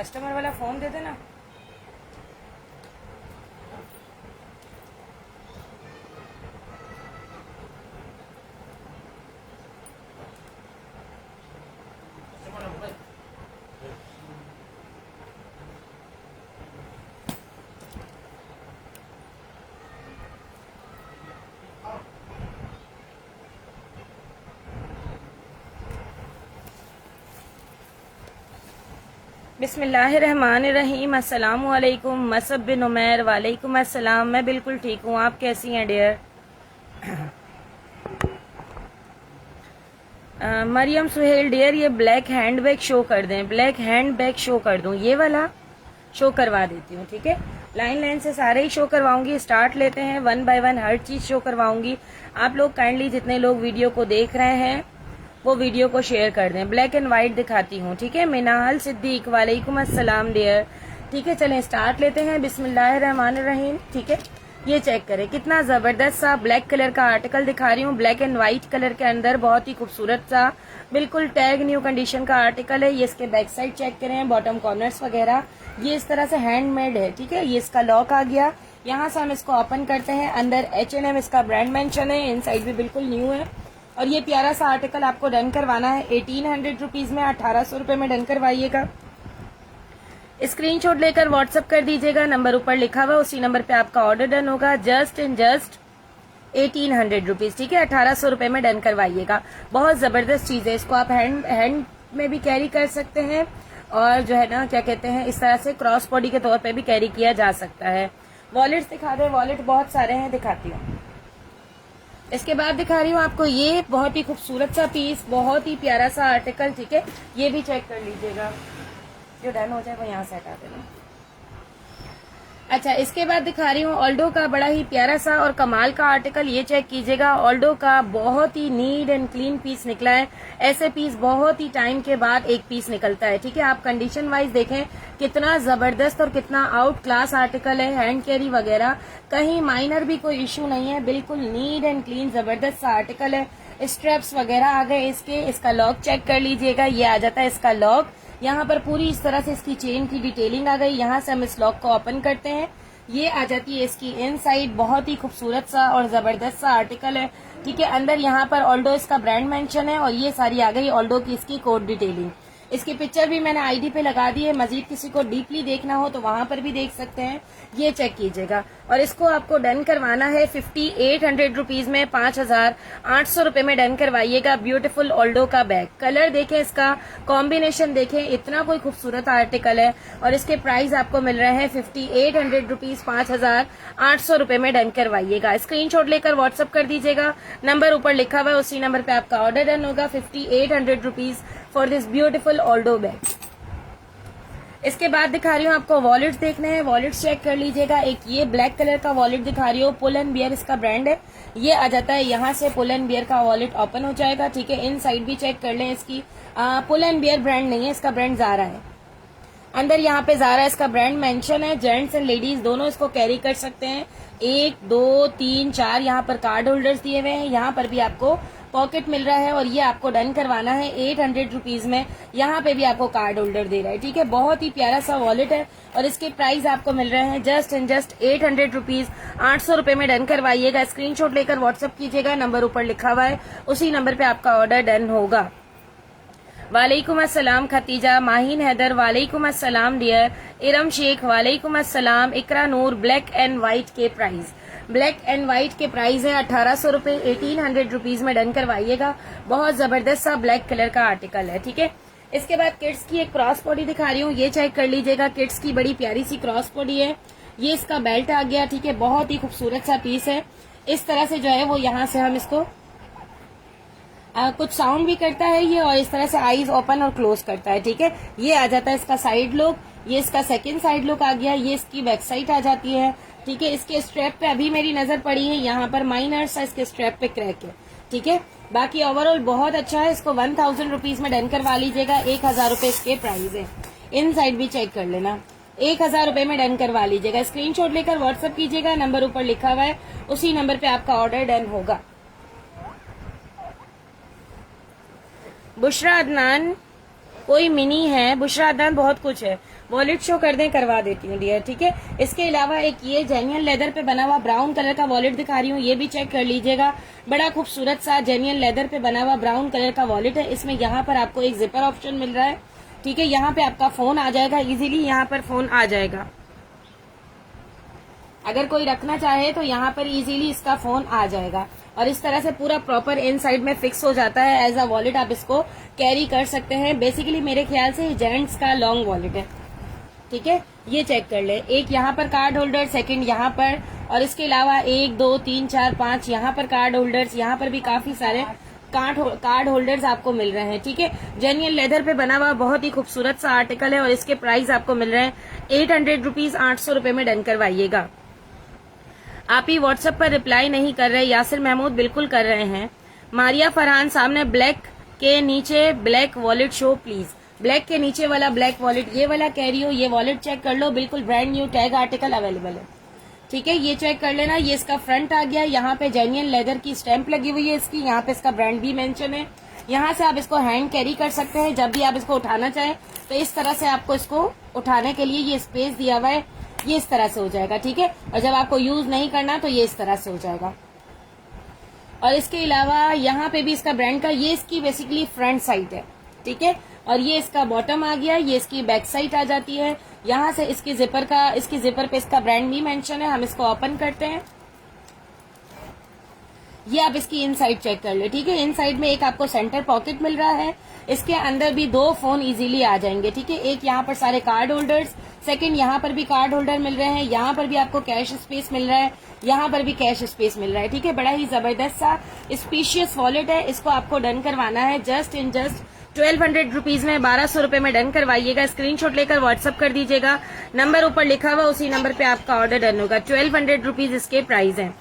Customer वाला phone दे देना। बिस्मिल्लाहिर्रहमानिर्रहीम। अस्सलाम वालेकुम। मसब बिन उमैर। वालेकुम अस्सलाम। मैं बिल्कुल ठीक हूँ, आप कैसी हैं डियर? मरियम सुहेल डियर, ये ब्लैक हैंड बैग शो कर दें। ब्लैक हैंड बैग शो कर दूं, ये वाला शो करवा देती हूँ, ठीक है। लाइन लाइन से सारे ही शो करवाऊंगी। स्टार्ट लेते हैं, वन बाय वन हर चीज शो करवाऊंगी। आप लोग काइंडली जितने लोग वीडियो को देख रहे हैं वो वीडियो को शेयर कर दें। ब्लैक एंड व्हाइट दिखाती हूँ, ठीक है। मिनाल सिद्दीक, वालेकुम अस्सलाम डियर। ठीक है, चलें स्टार्ट लेते हैं। बिस्मिल्लाहिर्रहमानिर्रहीम। ठीक है, ये चेक करें कितना जबरदस्त सा ब्लैक कलर का आर्टिकल दिखा रही हूँ। ब्लैक एंड व्हाइट कलर के अंदर बहुत ही खूबसूरत सा बिल्कुल टैग न्यू कंडीशन का आर्टिकल है। ये इसके बैक साइड चेक करें, बॉटम कॉर्नर्स वगैरह ये इस तरह से हैंडमेड है, ठीक है। ये इसका लॉक आ गया। यहाँ से हम इसको ओपन करते हैं। अंदर H&M इसका ब्रांड मेंशन है, इनसाइड भी बिल्कुल न्यू है। और ये प्यारा सा आर्टिकल आपको डन करवाना है 1800 रुपीज में, 1800 रुपए में डन करवाइएगा। स्क्रीनशॉट लेकर व्हाट्सएप कर दीजिएगा, नंबर ऊपर लिखा हुआ उसी नंबर पे आपका ऑर्डर डन होगा। जस्ट 1800 रुपीज, ठीक है। 1800 रुपए में डन करवाइएगा। बहुत जबरदस्त चीज है, इसको आप हैंड में भी कैरी कर सकते हैं और जो है ना क्या कहते हैं इस तरह से क्रॉस बॉडी के तौर पे भी कैरी किया जा सकता है। वॉलेट्स दिखा दे, वॉलेट बहुत सारे हैं, दिखाती हूँ। इसके बाद दिखा रही हूँ आपको ये बहुत ही खूबसूरत सा पीस, बहुत ही प्यारा सा आर्टिकल, ठीक है। ये भी चेक कर लीजिएगा, जो डन हो जाए वो यहाँ से हटा देना। अच्छा, इसके बाद दिखा रही हूँ ऑल्डो का बड़ा ही प्यारा सा और कमाल का आर्टिकल। ये चेक कीजिएगा, ऑल्डो का बहुत ही नीट एंड क्लीन पीस निकला है। ऐसे पीस बहुत ही टाइम के बाद एक पीस निकलता है, ठीक है। आप कंडीशन वाइज देखें कितना जबरदस्त और कितना आउट क्लास आर्टिकल है। हैंड कैरी वगैरह कहीं माइनर भी कोई इश्यू नहीं है, बिल्कुल नीट एंड क्लीन जबरदस्त सा आर्टिकल है। स्ट्रेप्स वगैरह आ गए इसके। इसका लॉक चेक कर लीजिएगा, ये आ जाता है इसका लॉक। यहाँ पर पूरी इस तरह से इसकी चेन की डिटेलिंग आ गई। यहाँ से हम इस लॉक को ओपन करते हैं, ये आ जाती है इसकी इनसाइड। बहुत ही खूबसूरत सा और जबरदस्त सा आर्टिकल है, ठीक है। अंदर यहाँ पर ऑल्डो इसका ब्रांड मेंशन है और ये सारी आ गई ऑल्डो की इसकी कोड डिटेलिंग। इसकी पिक्चर भी मैंने आईडी पे लगा दी है, मजीद किसी को डीपली देखना हो तो वहां पर भी देख सकते हैं। ये चेक कीजिएगा और इसको आपको डन करवाना है 5800 रुपीज में, 5800 रुपए में डन करवाइएगा। ब्यूटीफुल ऑल्डो का बैग, कलर देखें, इसका कॉम्बिनेशन देखें, इतना कोई खूबसूरत आर्टिकल है और इसके प्राइस आपको मिल रहे हैं 5800 रुपीज, 5800 रुपए में डन करवाइएगा। स्क्रीनशॉट लेकर व्हाट्सएप कर दीजिएगा, नंबर ऊपर लिखा हुआ है उसी नंबर पे आपका ऑर्डर डन होगा। 5800 rupees for this beautiful ऑल्डो bag. इसके बाद दिखा रही हूँ आपको वॉलेट्स देखने हैं, वॉलेट्स चेक कर लीजिएगा। एक ये ब्लैक कलर का वॉलेट दिखा रही हूँ, पुल एंड बियर इसका ब्रांड है। ये आ जाता है यहाँ से पुल एंड बियर का वॉलेट ओपन हो जाएगा, ठीक है। इन साइड भी चेक कर लें इसकी। पुल एंड बियर ब्रांड नहीं है, इसका ब्रांड ज़ारा है। अंदर यहाँ पे ज़ारा इसका ब्रांड मेंशन है। जेंट्स एंड लेडीज दोनों इसको कैरी कर सकते हैं। 1 2 3 4 यहाँ पर कार्ड होल्डर्स दिए हुए हैं, यहाँ पर भी आपको पॉकेट मिल रहा है और ये आपको डन करवाना है 800 रुपीज में। यहाँ पे भी आपको कार्ड होल्डर दे रहा है, ठीक है। बहुत ही प्यारा सा वॉलेट है और इसके प्राइस आपको मिल रहे हैं जस्ट 800 रुपीज, 800 रुपए में डन करवाइएगा। स्क्रीनशॉट लेकर व्हाट्सएप कीजिएगा, नंबर ऊपर लिखा हुआ है उसी नंबर पे आपका ऑर्डर डन होगा। वालेकुम अस्सलाम खतीजा, माहीन हैदर, वालेकुम अस्सलाम डियर। इरम शेख, वालेकुम अस्सलाम। इकरा नूर, ब्लैक एंड व्हाइट के प्राइस, ब्लैक एंड व्हाइट के प्राइस है 1800 रुपए, 1800 रुपीज में डन करवाइएगा। बहुत जबरदस्त सा ब्लैक कलर का आर्टिकल है, ठीक है। इसके बाद किड्स की एक क्रॉस बॉडी दिखा रही हूँ, ये चेक कर लीजिएगा। किड्स की बड़ी प्यारी सी क्रॉस बॉडी है। ये इसका बेल्ट आ गया, ठीक है। बहुत ही खूबसूरत सा पीस है। इस तरह से जो है वो यहाँ से हम इसको कुछ साउंड भी करता है ये और इस तरह से आईज ओपन और क्लोज करता है, ठीक है। ये आ जाता है इसका साइड लुक, ये इसका सेकंड साइड लुक आ गया। ये इसकी बैक साइड आ जाती है, ठीक है। इसके स्ट्रैप पे अभी मेरी नजर पड़ी है, यहाँ पर माइनर सा इसके स्ट्रैप पे क्रैक है, ठीक है। बाकी ओवरऑल बहुत अच्छा है। इसको 1000 रुपीज में डन करवा लीजिएगा। 1000 रुपए इसके प्राइस है। इन साइड भी चेक कर लेना, 1000 रुपए में डन करवा लीजिएगा। स्क्रीनशॉट लेकर व्हाट्सएप कीजिएगा, नंबर ऊपर लिखा हुआ है उसी नंबर पे आपका ऑर्डर डन होगा। बुशरा अदनान, कोई मिनी है, बुशरा अदनान बहुत कुछ है। वॉलेट शो कर दें, करवा देती हूँ डियर, ठीक है। इसके अलावा एक ये जेन्युइन लेदर पे बना हुआ ब्राउन कलर का वॉलेट दिखा रही हूँ, ये भी चेक कर लीजिएगा। बड़ा खूबसूरत सा जेन्युइन लेदर पे बना हुआ ब्राउन कलर का वॉलेट है। इसमें यहाँ पर आपको एक जिपर ऑप्शन मिल रहा है, ठीक है। यहाँ पे आपका फोन आ जाएगा, इजीली यहाँ पर फोन आ जाएगा। अगर कोई रखना चाहे तो यहाँ पर इजीली इसका फोन आ जाएगा और इस तरह से पूरा प्रॉपर इनसाइड में फिक्स हो जाता है। एज अ वॉलेट आप इसको कैरी कर सकते हैं। बेसिकली मेरे ख्याल से जेंट्स का लॉन्ग वॉलेट है, ठीक है। ये चेक कर ले, एक यहाँ पर कार्ड होल्डर, सेकंड यहाँ पर, और इसके अलावा 1 2 3 4 5 यहाँ पर कार्ड होल्डर्स, यहाँ पर भी काफी सारे कार्ड होल्डर्स आपको मिल रहे हैं, ठीक है। जेन्युइन लेदर पे बना हुआ बहुत ही खूबसूरत सा आर्टिकल है और इसके प्राइस आपको मिल रहे हैं 800 रुपीज, 800 रुपए में डन करवाइएगा। आप ही व्हाट्सएप पर रिप्लाई नहीं कर रहे, यासिर महमूद बिल्कुल कर रहे हैं। मारिया फरहान सामने ब्लैक के नीचे black wallet show please, black के नीचे वाला ब्लैक वॉलेट, ये वाला कैरी हो, ये वॉलेट चेक कर लो, बिल्कुल brand new tag article available है, ठीक है। ये चेक कर लेना। ये इसका फ्रंट आ गया, यहाँ पे जेन्युइन लेदर की स्टैंप लगी हुई है इसकी, यहाँ पे इसका ब्रांड भी मेंशन है। यहाँ से आप इसको हैंड कैरी कर सकते हैं, जब भी आप इसको उठाना चाहें तो इस तरह से आपको इसको उठाने के लिए ये स्पेस दिया हुआ है, ये इस तरह से हो जाएगा, ठीक है। और जब आपको यूज नहीं करना तो ये इस तरह से हो जाएगा। और इसके अलावा यहाँ पे भी इसका ब्रांड का, ये इसकी बेसिकली फ्रंट साइड है, ठीक है। और ये इसका बॉटम आ गया, ये इसकी बैक साइड आ जाती है। यहाँ से इसकी जिपर पे इसका ब्रांड भी मेंशन है। हम इसको ओपन करते हैं, ये आप इसकी इनसाइड चेक कर ले, ठीक है। इनसाइड में एक आपको सेंटर पॉकेट मिल रहा है, इसके अंदर भी 2 फोन इजीली आ जाएंगे, ठीक है। एक यहाँ पर सारे कार्ड होल्डर्स, सेकंड यहाँ पर भी कार्ड होल्डर मिल रहे हैं, यहाँ पर भी आपको कैश स्पेस मिल रहा है, यहाँ पर भी कैश स्पेस मिल रहा है, ठीक है। बड़ा ही जबरदस्त सा स्पीशियस वॉलेट है। इसको आपको डन करवाना है जस्ट 1200 रुपीज में, 1200 रुपए में डन करवाइएगा। स्क्रीनशॉट लेकर व्हाट्सअप कर दीजिएगा, नंबर ऊपर लिखा हुआ उसी नंबर पे आपका ऑर्डर डन होगा। 1200 रुपीज इसके प्राइस हैं।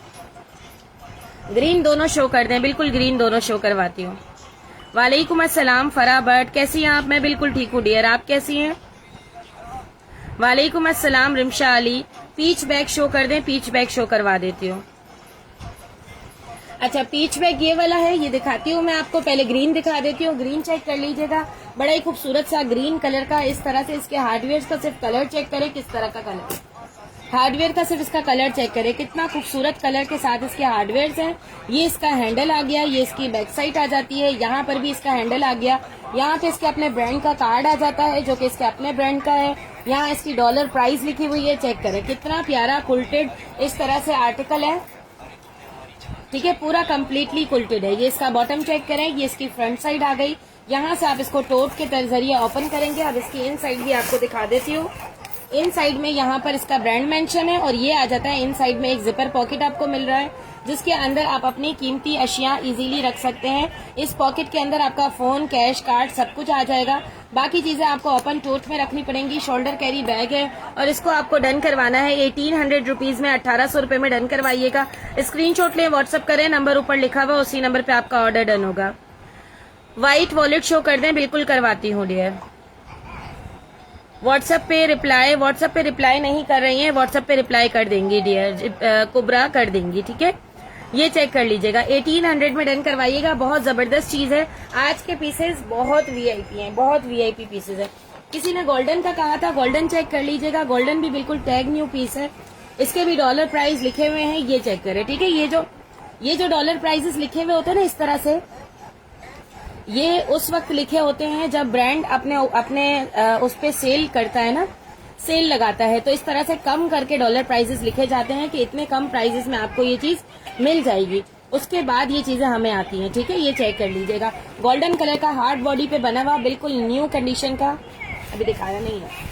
ग्रीन दोनों शो कर दें, बिल्कुल ग्रीन दोनों शो करवाती हूँ। वालेकुम अस्सलाम फरा बट, कैसी हैं आप? मैं बिल्कुल ठीक हूँ डियर, आप कैसी हैं? वालेकुम अस्सलाम Rimsha Ali. Peach bag show कर दें, पीच बैग शो करवा देती हूँ। अच्छा, पीच बैग ये वाला है, ये दिखाती हूँ मैं आपको। पहले ग्रीन दिखा देती हूँ, ग्रीन चेक कर लीजिएगा। बड़ा ही खूबसूरत सा ग्रीन कलर का, इस तरह से इसके हार्डवेयर का सिर्फ कलर चेक करें, किस तरह का कलर, हार्डवेयर का सिर्फ इसका कलर चेक करें, कितना खूबसूरत कलर के साथ इसके हार्डवेयर हैं। ये इसका हैंडल आ गया, ये इसकी बैक साइड आ जाती है, यहाँ पर भी इसका हैंडल आ गया। यहाँ पे इसके अपने ब्रांड का कार्ड आ जाता है जो कि इसके अपने ब्रांड का है। यहाँ इसकी डॉलर प्राइस लिखी हुई है, चेक करें कितना प्यारा कुल्टेड इस तरह से आर्टिकल है, ठीक है। पूरा कम्प्लीटली कुल्टेड है। ये इसका बॉटम चेक करें, ये इसकी फ्रंट साइड आ गई। यहाँ से आप इसको टोट के जरिए ओपन करेंगे। अब इसकी इन साइड भी आपको दिखा देती हूँ। इन साइड में यहाँ पर इसका ब्रांड मेंशन है और ये आ जाता है। इन साइड में एक जिपर पॉकेट आपको मिल रहा है जिसके अंदर आप अपनी कीमती अशिया इजीली रख सकते हैं। इस पॉकेट के अंदर आपका फोन, कैश, कार्ड सब कुछ आ जाएगा। बाकी चीजें आपको ओपन टोट में रखनी पड़ेंगी। शोल्डर कैरी बैग है और इसको आपको डन करवाना है 1800 रुपीज में, 1800 रुपए में डन करवाइएगा। स्क्रीनशॉट लें, व्हाट्सअप करें, नंबर ऊपर लिखा हुआ उसी नंबर पे आपका ऑर्डर डन होगा। व्हाइट वॉलेट शो कर दें, बिल्कुल करवाती हूँ डियर। व्हाट्सएप पे रिप्लाई नहीं कर रही हैं, व्हाट्सएप पे रिप्लाई कर देंगी डियर, कुबरा कर देंगी, ठीक है। ये चेक कर लीजिएगा, 1800 में डन करवाइएगा। बहुत जबरदस्त चीज है। आज के पीसेस बहुत वीआईपी हैं, बहुत वीआईपी पीसेस है। किसी ने गोल्डन का कहा था, गोल्डन चेक कर लीजिएगा। गोल्डन भी बिल्कुल टैग न्यू पीस है, इसके भी डॉलर प्राइस लिखे हुए हैं, ये चेक करें, ठीक है। ये जो डॉलर प्राइसेस लिखे हुए होते हैं ना इस तरह से, ये उस वक्त लिखे होते हैं जब ब्रांड अपने उस पे सेल करता है ना, सेल लगाता है, तो इस तरह से कम करके डॉलर प्राइसेस लिखे जाते हैं कि इतने कम प्राइसेस में आपको ये चीज मिल जाएगी। उसके बाद ये चीजें हमें आती हैं, ठीक है। ये चेक कर लीजिएगा, गोल्डन कलर का हार्ड बॉडी पे बना हुआ, बिल्कुल न्यू कंडीशन का, अभी दिखाया नहीं है।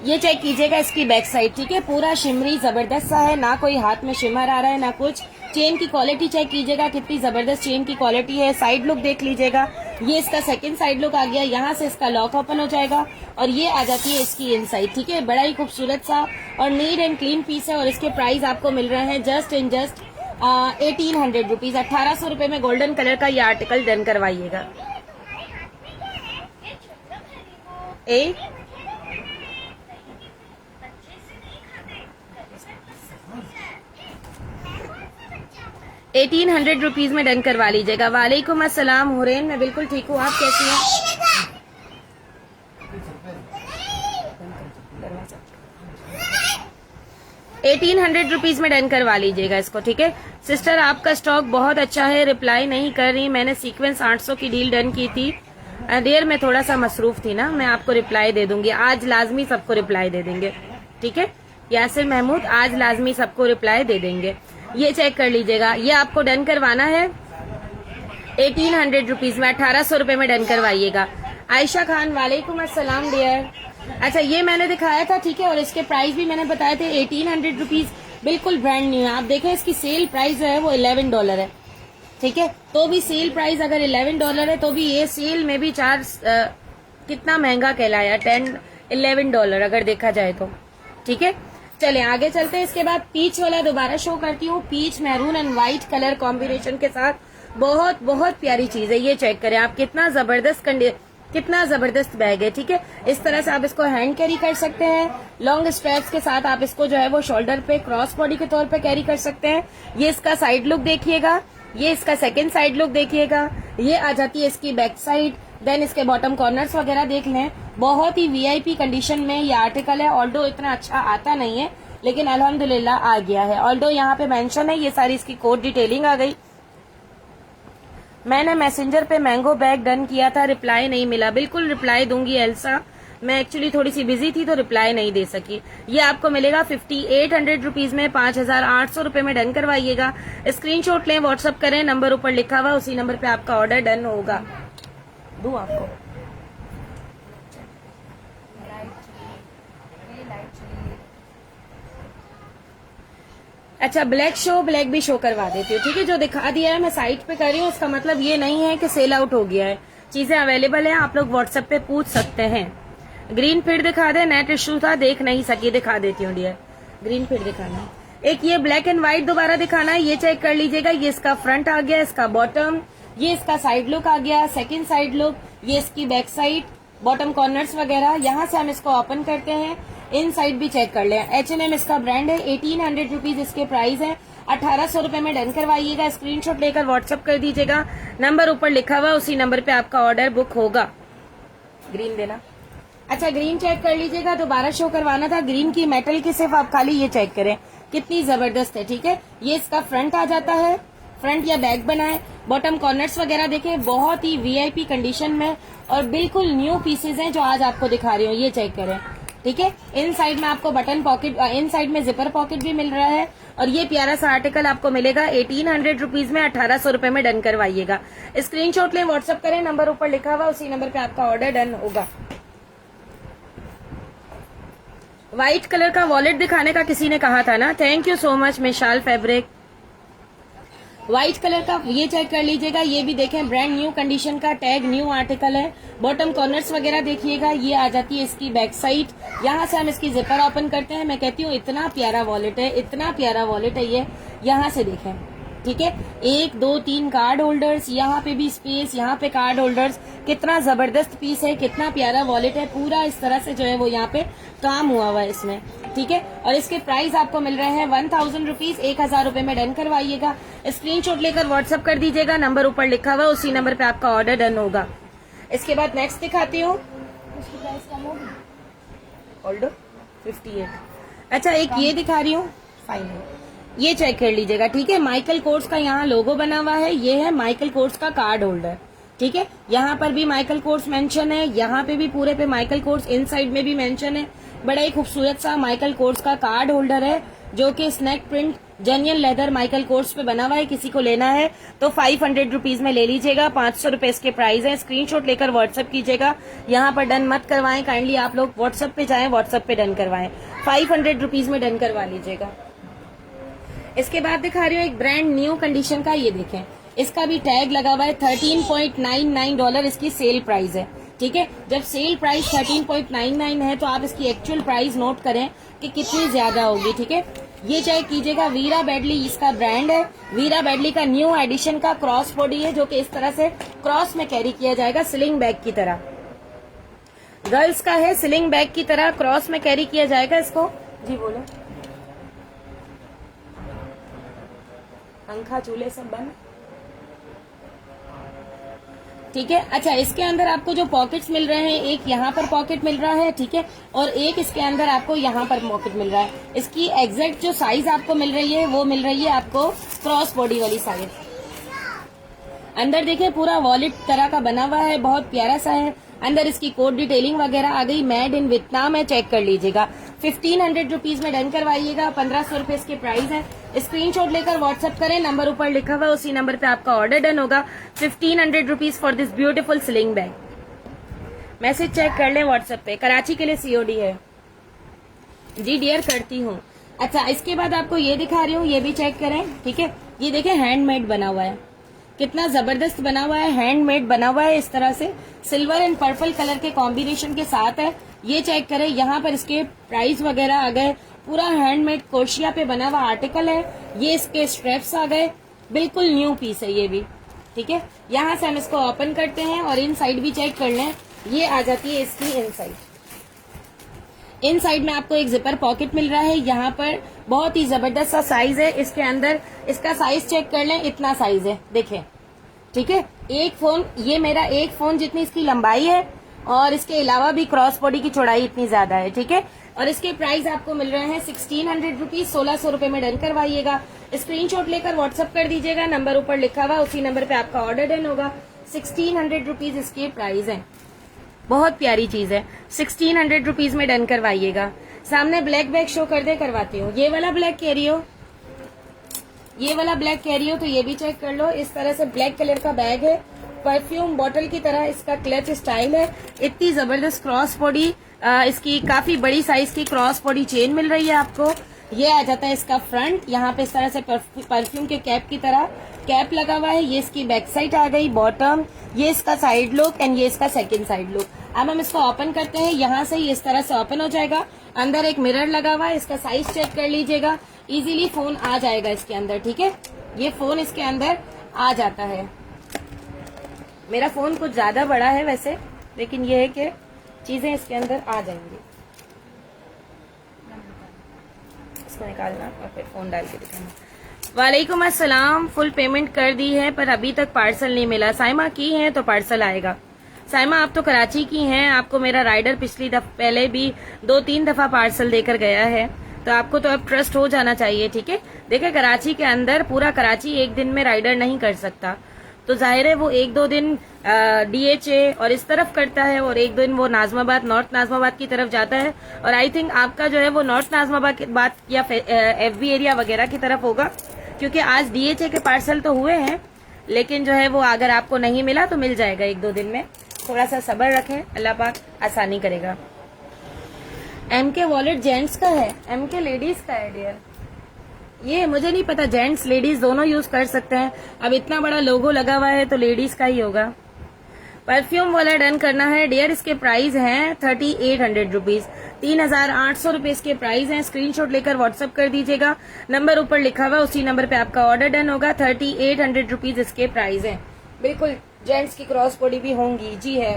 ये चेक कीजिएगा इसकी बैक साइड, ठीक है। पूरा शिमरी जबरदस्त सा है, ना कोई हाथ में शिमर आ रहा है ना कुछ। चेन की क्वालिटी चेक कीजिएगा, कितनी जबरदस्त चेन की क्वालिटी है। साइड लुक देख लीजिएगा, ये इसका सेकंड साइड लुक आ गया। यहाँ से इसका लॉक ओपन हो जाएगा और ये आ जाती है इसकी इनसाइड, ठीक है। बड़ा ही खूबसूरत सा और नीट एंड क्लीन पीस है और इसके प्राइस आपको मिल रहे हैं जस्ट 1800 रुपीज, 1800 रुपए में गोल्डन कलर का ये आर्टिकल डन करवाइएगा। 1800 रुपीज में डन करवा लीजिएगा। वालेकुम अस्सलाम हुरैन, मैं बिल्कुल ठीक हूँ, आप कैसी हैं? 1800 रुपीज में डन करवा लीजिएगा इसको, ठीक है। सिस्टर आपका स्टॉक बहुत अच्छा है, रिप्लाई नहीं कर रही, मैंने सीक्वेंस 800 की डील डन की थी, देर में थोड़ा सा मसरूफ थी ना, मैं आपको रिप्लाई दे दूंगी, आज लाजमी सबको रिप्लाई दे देंगे, ठीक है। यासिर महमूद आज लाजमी सबको रिप्लाई दे देंगे। ये चेक कर लीजिएगा, ये आपको डन करवाना है 1800 रुपीज में, 1800 रुपए में डन करवाइएगा। आयशा खान वालेकुम अस्सलाम डियर। अच्छा ये मैंने दिखाया था, ठीक है, और इसके प्राइस भी मैंने बताए थे 1800 रुपीज, बिल्कुल ब्रांड न्यू है। आप देखें इसकी सेल प्राइस जो है वो $11 है, ठीक है। तो भी सेल प्राइस अगर $11 है तो भी ये सेल में भी कितना महंगा कहलाया, $10-11 अगर देखा जाए तो, ठीक है। चले आगे चलते हैं। इसके बाद पीच वाला दोबारा शो करती हूँ, peach maroon and white colour combination के साथ बहुत बहुत प्यारी चीज है। ये चेक करें आप, कितना जबरदस्त बैग है, ठीक है। इस तरह से आप इसको हैंड कैरी कर सकते हैं, लॉन्ग स्ट्रैप्स के साथ आप इसको जो है वो शोल्डर पे क्रॉस बॉडी के तौर पे कैरी कर सकते हैं। ये इसका साइड लुक देखिएगा, ये इसका सेकंड साइड लुक देखिएगा, ये आ जाती है इसकी बैक साइड, देन इसके बॉटम कॉर्नर्स वगैरह देख लें, बहुत ही वीआईपी कंडीशन में ये आर्टिकल है। ऑल्डो इतना अच्छा आता नहीं है लेकिन अल्हम्दुलिल्लाह आ गया है। ऑल्डो यहाँ पे मेंशन है, ये सारी इसकी कोड डिटेलिंग आ गई। मैंने मैसेंजर पे मैंगो बैग डन किया था, रिप्लाई नहीं मिला। बिल्कुल रिप्लाई दूंगी एल्सा, मैं एक्चुअली थोड़ी सी बिजी थी तो रिप्लाई नहीं दे सकी। ये आपको मिलेगा 5800 रुपीज में, 5800 रुपए में डन करवाइएगा। स्क्रीनशॉट लें, व्हाट्सअप करें, नंबर ऊपर लिखा हुआ, उसी नंबर पे आपका ऑर्डर डन होगा। दूं आपको अच्छा ब्लैक भी शो करवा देती हूँ, ठीक है। जो दिखा दिया है मैं साइट पे कर रही हूँ, इसका मतलब ये नहीं है कि सेल आउट हो गया है, चीजें अवेलेबल है, आप लोग व्हाट्सएप पे पूछ सकते हैं। ग्रीन फिर दिखा दे, नेट इश्यू था देख नहीं सकी, दिखा देती हूँ डियर। ग्रीन फिर दिखाना, एक ये ब्लैक एंड व्हाइट दोबारा दिखाना है, ये चेक कर लीजिएगा। ये इसका फ्रंट आ गया, इसका बॉटम, ये इसका साइड लुक आ गया, सेकेंड साइड लुक, ये इसकी बैक साइड, बॉटम कॉर्नर्स वगैरह। यहाँ से हम इसको ओपन करते हैं, इन साइड भी चेक कर लें। H&M इसका ब्रांड है, 1800 रुपीज इसके प्राइस है, 1800 रुपए में डन करवाइएगा। स्क्रीनशॉट लेकर व्हाट्सएप कर दीजिएगा, नंबर ऊपर लिखा हुआ, उसी नंबर पे आपका ऑर्डर बुक होगा। ग्रीन देना, अच्छा ग्रीन चेक कर लीजिएगा, दोबारा शो करवाना था। ग्रीन की मेटल की सिर्फ आप खाली ये चेक करें कितनी जबरदस्त है, ठीक है। ये इसका फ्रंट आ जाता है, फ्रंट या बैक बनाए, बॉटम कॉर्नर्स वगैरह देखें, बहुत ही वीआईपी कंडीशन में और बिल्कुल न्यू पीसेज हैं जो आज आपको दिखा रही हूँ, ये चेक करें, ठीक है। इन साइड में आपको बटन पॉकेट, इन साइड में जिपर पॉकेट भी मिल रहा है। और ये प्यारा सा आर्टिकल आपको मिलेगा 1800 रुपीज में, 1800 रुपए में डन करवाइएगा। स्क्रीनशॉट लें, व्हाट्सएप करें, नंबर ऊपर लिखा हुआ, उसी नंबर पे आपका ऑर्डर डन होगा। व्हाइट कलर का वॉलेट दिखाने का किसी ने कहा था ना, thank you so much Mishal fabric. White colour का ये चेक कर लीजिएगा, ये भी देखें ब्रांड न्यू कंडीशन का, टैग न्यू आर्टिकल है। बॉटम कॉर्नर्स वगैरह देखिएगा, ये आ जाती है इसकी बैक साइड। यहाँ से हम इसकी जिपर ओपन करते हैं। मैं कहती हूँ इतना प्यारा वॉलेट है, इतना प्यारा वॉलेट है ये, यहाँ से देखें, ठीक है। 1 2 3 कार्ड होल्डर्स, यहाँ पे भी स्पेस, यहाँ पे कार्ड होल्डर्स, कितना जबरदस्त पीस है, कितना प्यारा वॉलेट है। पूरा इस तरह से जो है वो यहाँ पे काम हुआ हुआ है इसमें, ठीक है। और इसके प्राइस आपको मिल रहे हैं 1000 रुपीज, 1000 रुपए में डन करवाइएगा। स्क्रीनशॉट लेकर व्हाट्सएप कर दीजिएगा, नंबर ऊपर लिखा हुआ, उसी नंबर पे आपका ऑर्डर डन होगा। इसके बाद नेक्स्ट दिखाती हूँ, ऑल्डो 58। अच्छा एक ये दिखा रही हूँ, फाइन है, ये चेक कर लीजिएगा, ठीक है। माइकल कोर्स का यहाँ लोगो बना हुआ है, ये है माइकल कोर्स का कार्ड होल्डर, ठीक है। यहाँ पर भी माइकल कोर्स मेंशन है, यहाँ पे भी पूरे पे माइकल कोर्स, इन साइड में भी मेंशन है। बड़ा ही खूबसूरत सा माइकल कोर्स का कार्ड होल्डर है, जो कि snake print genuine leather Michael Kors पे बना हुआ है। किसी को लेना है तो 500 रुपीज में ले लीजिएगा, 500 रुपए इसके प्राइस है। स्क्रीनशॉट लेकर व्हाट्सएप कीजिएगा, यहाँ पर डन मत करवाएं, काइंडली आप लोग व्हाट्सएप पे जाएं, व्हाट्सएप पे डन करवाएं, 500 रुपीज में डन करवा लीजिएगा। इसके बाद दिखा रही हूँ एक ब्रांड न्यू कंडीशन का, ये देखें, इसका भी टैग लगा हुआ है, $13.99 इसकी सेल प्राइस है, ठीक है। जब सेल प्राइस 13.99 है तो आप इसकी एक्चुअल प्राइस नोट करें कि कितनी ज्यादा होगी, ठीक है। ये चेक कीजिएगा, वीरा बेडली इसका ब्रांड है। वीरा बेडली का न्यू एडिशन का क्रॉस बॉडी है, जो कि इस तरह से क्रॉस में कैरी किया जाएगा, स्लिंग बैग की तरह। गर्ल्स का है, स्लिंग बैग की तरह क्रॉस में कैरी किया जाएगा इसको। जी बोले, पंखा चूल्हे सब बंद। ठीक है। अच्छा, इसके अंदर आपको जो पॉकेट्स मिल रहे हैं, एक यहाँ पर पॉकेट मिल रहा है, ठीक है, और एक इसके अंदर आपको यहाँ पर पॉकेट मिल रहा है। इसकी एग्जैक्ट जो साइज आपको मिल रही है वो मिल रही है आपको क्रॉस बॉडी वाली साइज। अंदर देखिए पूरा वॉलेट तरह का बना हुआ है, बहुत प्यारा सा है। अंदर इसकी कोड डिटेलिंग वगैरह आ गई, मेड इन वियतनाम है, चेक कर लीजिएगा। 1500 रुपीज में डन करवाइएगा, 1500 रुपए इसके प्राइस है। स्क्रीनशॉट लेकर व्हाट्सएप करें, नंबर ऊपर लिखा हुआ है, उसी नंबर पे आपका ऑर्डर डन होगा। 1500 rupees for this beautiful sling bag. Message check कर लें व्हाट्सएप पे। कराची के लिए सीओडी है जी डियर, करती हूँ। अच्छा, इसके बाद आपको ये दिखा रही हूँ, ये भी चेक करें, ठीक है। ये देखें हैंडमेड बना हुआ है, कितना जबरदस्त बना हुआ है, हैंडमेड बना हुआ है। इस तरह से सिल्वर एंड पर्पल कलर के कॉम्बिनेशन के साथ है। ये चेक करें, यहाँ पर इसके प्राइस वगैरह आ गए। पूरा हैंडमेड क्रोशिया पे बना हुआ आर्टिकल है। ये इसके स्ट्रेप्स आ गए, बिल्कुल न्यू पीस है ये भी, ठीक है। यहाँ से हम इसको ओपन करते हैं और इन साइड भी चेक कर लें। ये आ जाती है इसकी इन साइड में आपको एक जिपर पॉकेट मिल रहा है। यहाँ पर बहुत ही जबरदस्त सा साइज है इसके अंदर। इसका साइज चेक कर लें, इतना साइज है, देखें, ठीक है। एक फोन, ये मेरा एक फोन जितनी इसकी लंबाई है, और इसके अलावा भी क्रॉस बॉडी की चौड़ाई इतनी ज्यादा है, ठीक है। और इसके प्राइस आपको मिल रहे हैं 1600 रुपीज, 1600 रुपए में डन करवाइएगा। स्क्रीनशॉट लेकर व्हाट्सएप कर दीजिएगा, नंबर ऊपर लिखा हुआ, उसी नंबर पे आपका ऑर्डर डन होगा। 1600 रुपीज इसके प्राइस है, बहुत प्यारी चीज है। 1600 रुपीज में डन करवाइएगा। सामने ब्लैक बैग शो कर दे, करवाती हूँ। ये वाला ब्लैक कैरी हो, ये वाला ब्लैक कैरी हो तो ये भी चेक कर लो। इस तरह से ब्लैक कलर का बैग है, परफ्यूम बॉटल की तरह इसका क्लच स्टाइल है। इतनी जबरदस्त क्रॉस बॉडी, इसकी काफी बड़ी साइज की क्रॉस बॉडी चेन मिल रही है आपको। ये आ जाता है इसका फ्रंट, यहाँ पे इस तरह से परफ्यूम के कैप की तरह कैप लगा हुआ है। ये इसकी बैक साइड आ गई, बॉटम, ये इसका साइड लुक एंड ये इसका सेकंड साइड लुक। अब हम इसको ओपन करते हैं, यहाँ से ये इस तरह से ओपन हो जाएगा। अंदर एक मिरर लगा हुआ है, इसका साइज चेक कर लीजिएगा। इजीली फोन आ जाएगा इसके अंदर, ठीक है। ये फोन इसके अंदर आ जाता है। मेरा फोन कुछ ज्यादा बड़ा है वैसे, लेकिन ये है कि चीजें इसके अंदर आ जाएंगी। इसको निकालना और फिर फोन डाल के दिखाना। वालेकुम अस्सलाम, फुल पेमेंट कर दी है पर अभी तक पार्सल नहीं मिला। साइमा की है तो पार्सल आएगा। साइमा आप तो कराची की हैं, आपको मेरा राइडर पिछली पहले भी 2-3 दफा पार्सल देकर गया है, तो आपको तो अब ट्रस्ट हो जाना चाहिए, ठीक है। देखिए कराची के अंदर पूरा कराची एक दिन में राइडर नहीं कर सकता, तो जाहिर है वो 1-2 दिन DHA और इस तरफ करता है, और एक दिन वो नाजमाबाद, नॉर्थ नाजमाबाद की तरफ जाता है। और आई थिंक आपका जो है वो नॉर्थ नाजमाबाद या FB एरिया वगैरह की तरफ होगा, क्योंकि आज DHA के पार्सल तो हुए हैं, लेकिन जो है वो अगर आपको नहीं मिला तो मिल जाएगा 1-2 दिन में। थोड़ा सा सब्र रखें, अल्लाह पाक आसानी करेगा। MK वॉलेट जेंट्स का है, MK लेडीज का है डियर। ये मुझे नहीं पता, जेंट्स लेडीज दोनों यूज कर सकते हैं। अब इतना बड़ा लोगो लगा हुआ है तो लेडीज का ही होगा। परफ्यूम वाला डन करना है डियर। इसके प्राइस हैं 3800 रुपीज, 3800 रुपए इसके प्राइस हैं। स्क्रीनशॉट लेकर व्हाट्सएप कर दीजिएगा, नंबर ऊपर लिखा हुआ, उसी नंबर पे आपका ऑर्डर डन होगा। 3800 रुपीज इसके प्राइस हैं। बिल्कुल जेंट्स की क्रॉस बॉडी भी होंगी, जी है।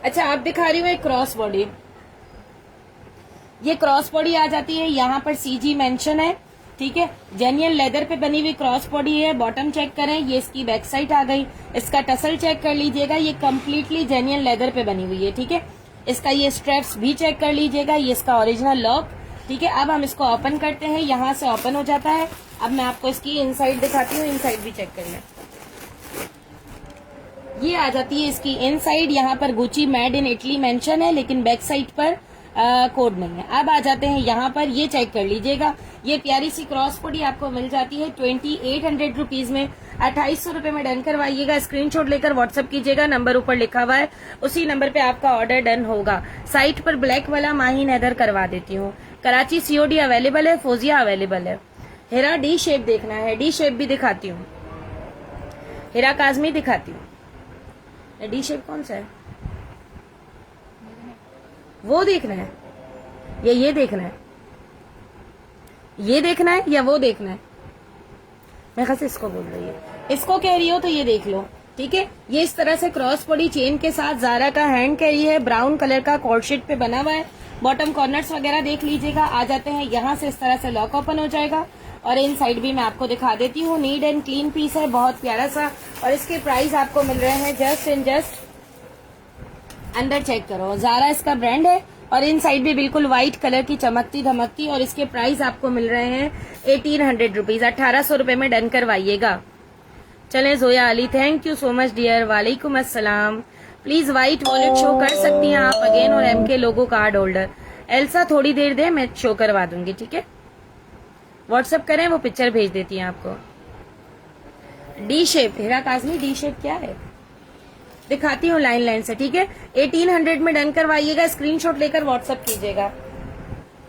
अच्छा, आप दिखा रही हो एक क्रॉस बॉडी, ये क्रॉस बॉडी आ जाती है, यहाँ पर CG मेंशन है, ठीक है। जेन्युइन लेदर पे बनी हुई क्रॉस बॉडी है। बॉटम चेक करें, ये इसकी बैक साइड आ गई। इसका टसल चेक कर लीजिएगा, ये कम्प्लीटली जेन्युइन लेदर पे बनी हुई है, ठीक है। इसका ये स्ट्रेप्स भी चेक कर लीजिएगा, ये इसका ओरिजिनल लॉक, ठीक है। अब हम इसको ओपन करते हैं, यहाँ से ओपन हो जाता है। अब मैं आपको इसकी इनसाइड दिखाती हूँ, इनसाइड भी चेक कर लें। ये आ जाती है इसकी इनसाइड, यहाँ पर Gucci made in Italy mention है, लेकिन बैक साइड पर कोड नहीं है। अब आ जाते हैं यहाँ पर, ये चेक कर लीजिएगा। ये प्यारी सी क्रॉस बॉडी आपको मिल जाती है 2800 रुपीज में। 2800 रुपए में डन करवाइएगा। स्क्रीनशॉट लेकर व्हाट्सएप कीजिएगा, नंबर ऊपर लिखा हुआ है, उसी नंबर पे आपका ऑर्डर डन होगा। साइट पर ब्लैक वाला माहीन हैदर करवा देती हूँ। कराची COD अवेलेबल है, फोजिया अवेलेबल है। हेरा D शेप देखना है, D शेप भी दिखाती हूँ, हेरा काजमी दिखाती हूँ। D शेप कौन सा है, वो देखना है या ये देखना है, ये देखना है या वो देखना है? मैं ख्याल से इसको बोल रही है, इसको कह रही हो तो ये देख लो, ठीक है। ये इस तरह से क्रॉस बॉडी चेन के साथ जारा का हैंड कैरी है, ब्राउन कलर का कॉर्डशीट पे बना हुआ है। बॉटम कॉर्नर्स वगैरह देख लीजिएगा, आ जाते हैं यहाँ से, इस तरह से लॉक ओपन हो जाएगा। और इन साइड भी मैं आपको दिखा देती हूँ। नीट एंड क्लीन पीस है, बहुत प्यारा सा, और इसके प्राइस आपको मिल रहे हैं जस्ट एंड जस्ट, अंदर चेक करो, ज़ारा इसका ब्रांड है, और इन साइड भी बिल्कुल व्हाइट कलर की चमकती धमकती, और इसके प्राइस आपको मिल रहे हैं 1800 रुपीज, 1800 रुपए में डन करवाइएगा। चलें Zoya Ali, thank you so much dear, वालेकुम अस्सलाम। प्लीज व्हाइट वॉलेट शो कर सकती हैं आप अगेन, और एमके लोगो कार्ड होल्डर। एल्सा थोड़ी देर दे, मैं शो करवा दूंगी, ठीक है, व्हाट्सएप करें, वो पिक्चर भेज देती हैं आपको। D shape, Hera Kazmi D shape क्या है दिखाती हूँ लाइन लाइन से, ठीक है। 1800 में डन करवाइएगा, स्क्रीनशॉट लेकर व्हाट्सएप कीजिएगा।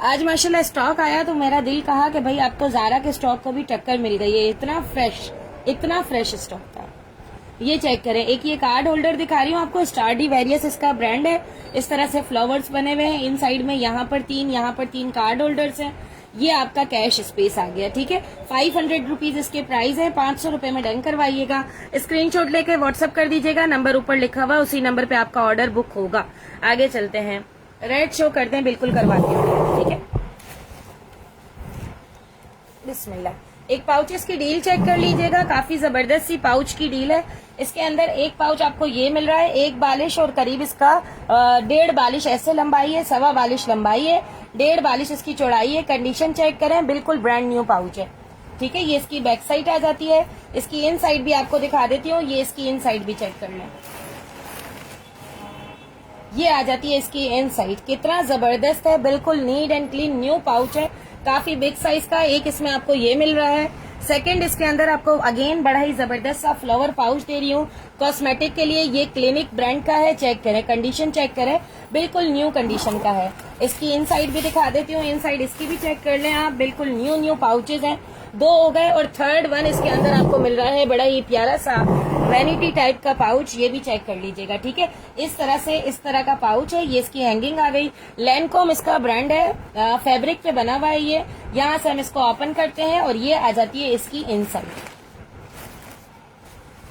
आज माशाल्लाह स्टॉक आया तो मेरा दिल कहा कि भाई आपको ज़ारा के स्टॉक को भी टक्कर मिल गई है, इतना फ्रेश स्टॉक था। ये चेक करें, एक ये कार्ड होल्डर दिखा रही हूँ आपको, स्टारडी वेरियस इसका ब्रांड है। इस तरह से फ्लावर्स बने हुए हैं, इन साइड में यहाँ पर 3 कार्ड होल्डर्स हैं। ये आपका कैश स्पेस आ गया, ठीक है। 500 रुपीज इसके प्राइस है, 500 रुपए में डन करवाइएगा। स्क्रीनशॉट लेके व्हाट्सएप कर दीजिएगा, नंबर ऊपर लिखा हुआ, उसी नंबर पे आपका ऑर्डर बुक होगा। आगे चलते हैं, रेड शो करते हैं, बिल्कुल करवाती हूँ, ठीक है। बिस्मिल्लाह, एक पाउचेस की डील चेक कर लीजिएगा, काफी जबरदस्त सी पाउच की डील है। इसके अंदर एक पाउच आपको ये मिल रहा है, 1 बालिश और करीब इसका 1.5 बालिश ऐसे लंबाई है, 1.25 बालिश लंबाई है, 1.5 बालिश इसकी चौड़ाई है। कंडीशन चेक करें, बिल्कुल ब्रांड न्यू पाउच है, ठीक है। ये इसकी बैक साइड आ जाती है, इसकी इन साइड भी आपको दिखा देती हूँ, ये इसकी इन साइड भी चेक कर लें, ये आ जाती है इसकी इन साइड। कितना जबरदस्त है, बिल्कुल neat and clean new pouch है, काफी बिग साइज का। एक इसमें आपको ये मिल रहा है, सेकंड इसके अंदर आपको अगेन बड़ा ही जबरदस्त सा फ्लावर पाउच दे रही हूँ कॉस्मेटिक के लिए। ये क्लिनिक ब्रांड का है, चेक करें, कंडीशन चेक करें, बिल्कुल न्यू कंडीशन का है। इसकी इनसाइड भी दिखा देती हूँ, इनसाइड इसकी भी चेक कर लें आप, बिल्कुल न्यू पाउचेज हैं। 2 हो गए, और थर्ड वन इसके अंदर आपको मिल रहा है बड़ा ही प्यारा सा वैनिटी टाइप का पाउच, ये भी चेक कर लीजिएगा, ठीक है। इस तरह से इस तरह का पाउच है, ये इसकी हैंगिंग आ गई। लैंडकॉम इसका ब्रांड है, फैब्रिक पे बना हुआ है ये। यहाँ से हम इसको ओपन करते हैं और ये आ जाती है इसकी इनसाइड,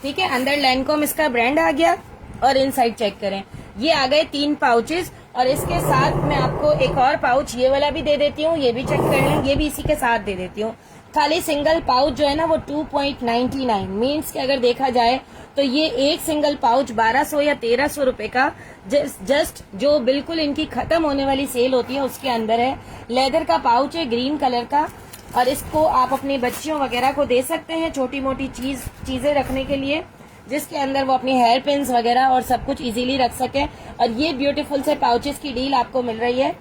ठीक है। अंदर लैंडकॉम इसका ब्रांड आ गया, और इनसाइड चेक करें, ये आ गए 3 पाउचेस। और इसके साथ मैं आपको एक और पाउच ये वाला भी दे देती हूँ, ये भी चेक कर लें, ये भी इसी के साथ दे देती हूँ। खाली सिंगल पाउच जो है ना वो 2.99 मीन्स कि अगर देखा जाए तो ये एक सिंगल पाउच 1200 या 1300 रुपए का जस्ट जो बिल्कुल इनकी खत्म होने वाली सेल होती है उसके अंदर है। लेदर का पाउच है ग्रीन कलर का, और इसको आप अपनी बच्चियों वगैरह को दे सकते हैं, छोटी मोटी चीजें रखने के लिए, जिसके अंदर वो अपनी हेयर पिन्स वगैरह और सब कुछ इजीली रख सके। और ये ब्यूटीफुल से पाउचेस की डील आपको मिल रही है।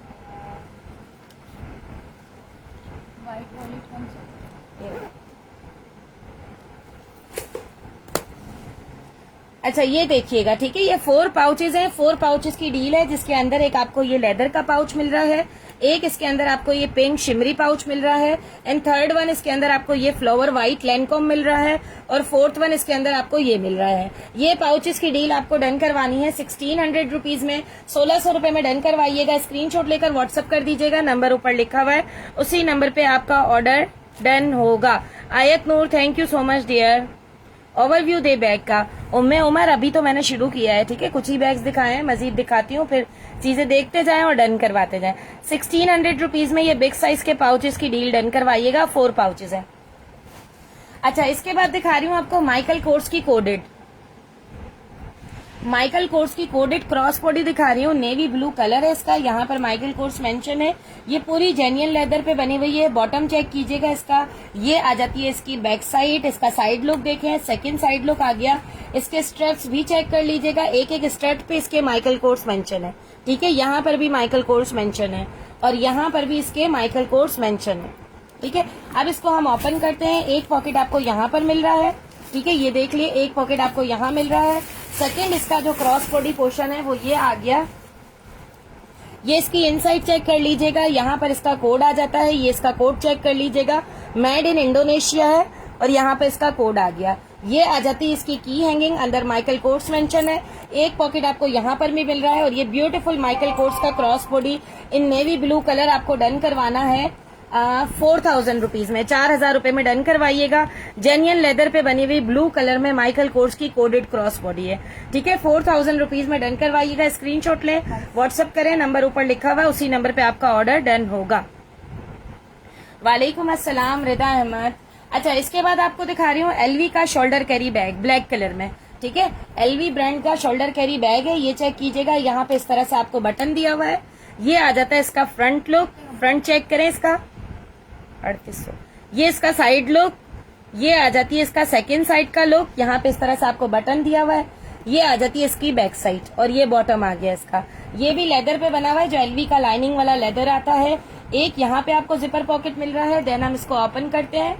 अच्छा ये देखिएगा, ठीक है, ये 4 पाउचेज हैं, 4 पाउचेस की डील है, जिसके अंदर एक आपको ये लेदर का पाउच मिल रहा है, एक इसके अंदर आपको ये पिंक शिमरी पाउच मिल रहा है, एंड थर्ड वन इसके अंदर आपको ये फ्लावर व्हाइट लैंडकॉम मिल रहा है, और फोर्थ वन इसके अंदर आपको ये मिल रहा है। ये पाउचेस की डील आपको डन करवानी है 1600 रुपीज में, 1600 रुपए में डन करवाइएगा। स्क्रीनशॉट लेकर व्हाट्सएप कर दीजिएगा, नंबर ऊपर लिखा हुआ है, उसी नंबर पे आपका ऑर्डर डन होगा। Ayat Noor, thank you so much dear. Overview दे बैग का, उम्मे उमर अभी तो मैंने शुरू किया है, ठीक है, कुछ ही बैग्स दिखाए हैं, मजीद दिखाती हूँ, फिर चीजें देखते जाएं और डन करवाते जाएं। 1600 रुपीज में ये बिग साइज के पाउचेस की डील डन करवाइएगा, 4 पाउचेस है। अच्छा इसके बाद दिखा रही हूँ आपको माइकल कोर्स की कोडेड, माइकल कोर्स की कोडेड क्रॉस बॉडी दिखा रही हूँ, नेवी ब्लू कलर है इसका, यहाँ पर माइकल कोर्स मेंशन है। ये पूरी जेन्युइन लेदर पे बनी हुई है, बॉटम चेक कीजिएगा इसका, ये आ जाती है इसकी बैक साइड। इसका साइड लुक देखें, सेकंड साइड लुक आ गया। इसके स्ट्रैप्स भी चेक कर लीजिएगा, एक एक स्ट्रैप पे इसके माइकल कोर्स मेंशन है, ठीक है, यहाँ पर भी माइकल कोर्स मेंशन है, और यहाँ पर भी इसके माइकल कोर्स मेंशन है, ठीक है। अब इसको हम ओपन करते हैं, एक पॉकेट आपको यहाँ पर मिल रहा है, ठीक है, ये देख लिए, एक पॉकेट आपको यहाँ मिल रहा है। सेकेंड इसका जो क्रॉस बॉडी पोर्शन है वो ये आ गया, ये इसकी इनसाइड चेक कर लीजिएगा, यहाँ पर इसका कोड आ जाता है, ये इसका कोड चेक कर लीजिएगा, मेड इन इंडोनेशिया है, और यहाँ पे इसका कोड आ गया। ये आ जाती है इसकी की हैंगिंग, अंदर माइकल कोर्स मेंशन है, एक पॉकेट आपको यहाँ पर भी मिल रहा है, और ये ब्यूटीफुल माइकल कोर्स का cross body in navy blue colour आपको डन करवाना है 4000 रुपीज में, 4000 रुपए में डन करवाइएगा। जेन्युइन लेदर पे बनी हुई ब्लू कलर में माइकल कोर्स की कोडेड क्रॉस बॉडी है, ठीक है, 4000 रुपीज में डन करवाइएगा। स्क्रीनशॉट लें, व्हाट्सएप करें, नंबर ऊपर लिखा हुआ है, उसी नंबर पे आपका ऑर्डर डन होगा। वालेकुम अस्सलाम रिदा अहमद। अच्छा, इसके बाद आपको दिखा रही हूँ एलवी का shoulder carry bag black colour में, ठीक है। एलवी ब्रांड का शोल्डर कैरी बैग है, ये चेक कीजिएगा। यहाँ पे इस तरह से आपको बटन दिया हुआ है, ये आ जाता है इसका फ्रंट लुक। फ्रंट चेक करें इसका 3800। ये इसका साइड लुक, ये आ जाती है इसका सेकेंड साइड का लुक। यहाँ पे इस तरह से आपको बटन दिया हुआ है, ये आ जाती है इसकी बैक साइड, और ये बॉटम आ गया इसका। ये भी लेदर पे बना हुआ है, जो एलवी का लाइनिंग वाला लेदर आता है। एक यहाँ पे आपको जिपर पॉकेट मिल रहा है। देन हम इसको ओपन करते हैं।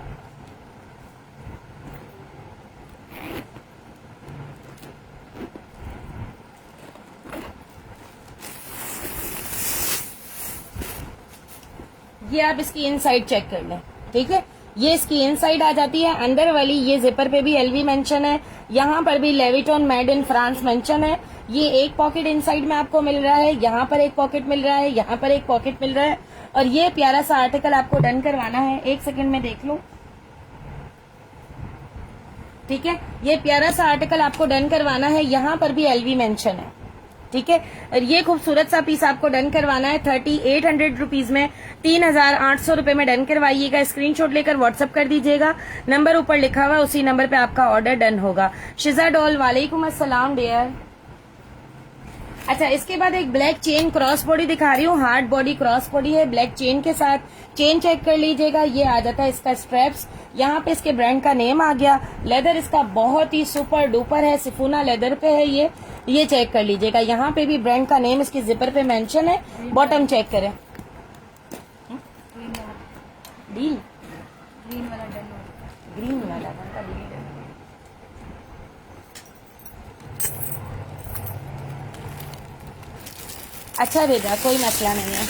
ये आप इसकी इनसाइड चेक कर लें, ठीक है। ये इसकी इनसाइड आ जाती है। अंदर वाली ये जिपर पे भी एलवी मेंशन है, यहाँ पर भी लेविटॉन मेड इन फ्रांस मेंशन है। ये एक पॉकेट इनसाइड में आपको मिल रहा है, यहाँ पर एक पॉकेट मिल रहा है, यहाँ पर एक पॉकेट मिल रहा है। और ये प्यारा सा आर्टिकल आपको डन करवाना है, एक सेकंड में देख लो, ठीक है। ये प्यारा सा आर्टिकल आपको डन करवाना है, यहाँ पर भी एलवी मेंशन है, ठीक है। और ये खूबसूरत सा पीस आपको डन करवाना है 3800 रुपीज में, 3800 रुपए में डन करवाइएगा। स्क्रीनशॉट लेकर व्हाट्सअप कर दीजिएगा, नंबर ऊपर लिखा हुआ है, उसी नंबर पे आपका ऑर्डर डन होगा। शिजा डॉल, वालेकुम अस्सलाम डियर। अच्छा, इसके बाद एक ब्लैक चेन क्रॉस बॉडी दिखा रही हूँ, हार्ड बॉडी क्रॉस बॉडी है ब्लैक चेन के साथ। चेन चेक कर लीजिएगा, ये आ जाता है इसका स्ट्रैप्स, यहाँ पे इसके ब्रांड का नेम आ गया। लेदर इसका बहुत ही सुपर डुपर है, सिफूना लेदर पे है ये चेक कर लीजिएगा। यहाँ पे भी ब्रांड का नेम इसकी जिपर पे मेंशन है। बॉटम चेक करें, डील ग्रीन वाला अच्छा भेजा, कोई मसला नहीं है।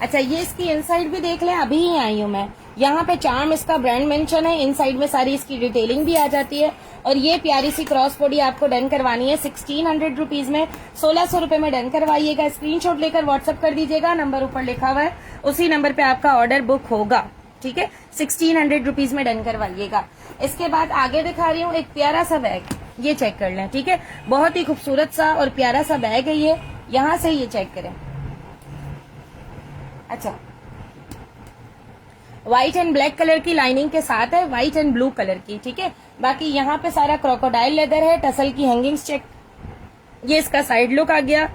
अच्छा, ये इसकी इनसाइड भी देख लें, अभी ही आई हूँ मैं। यहाँ पे चार्म इसका ब्रांड मेंशन है, इनसाइड में सारी इसकी डिटेलिंग भी आ जाती है। और ये प्यारी सी क्रॉस बॉडी आपको डन करवानी है 1600 रुपीज में, 1600 रुपए में डन करवाइएगा। स्क्रीनशॉट लेकर व्हाट्सअप कर दीजिएगा, नंबर ऊपर लिखा हुआ है, उसी नंबर पे आपका ऑर्डर बुक होगा, ठीक है। 1600 रुपीज में डन करवाइएगा। इसके बाद आगे दिखा रही हूँ एक प्यारा सा बैग, ये चेक कर लें, ठीक है। बहुत ही खूबसूरत सा और प्यारा सा बैग है ये, यहाँ से ये चेक करें। अच्छा, व्हाइट एंड ब्लैक कलर की लाइनिंग के साथ है, व्हाइट एंड ब्लू कलर की, ठीक है। बाकी यहाँ पे सारा क्रोकोडाइल लेदर है, टसल की हैंगिंग्स चेक। ये इसका साइड लुक आ गया,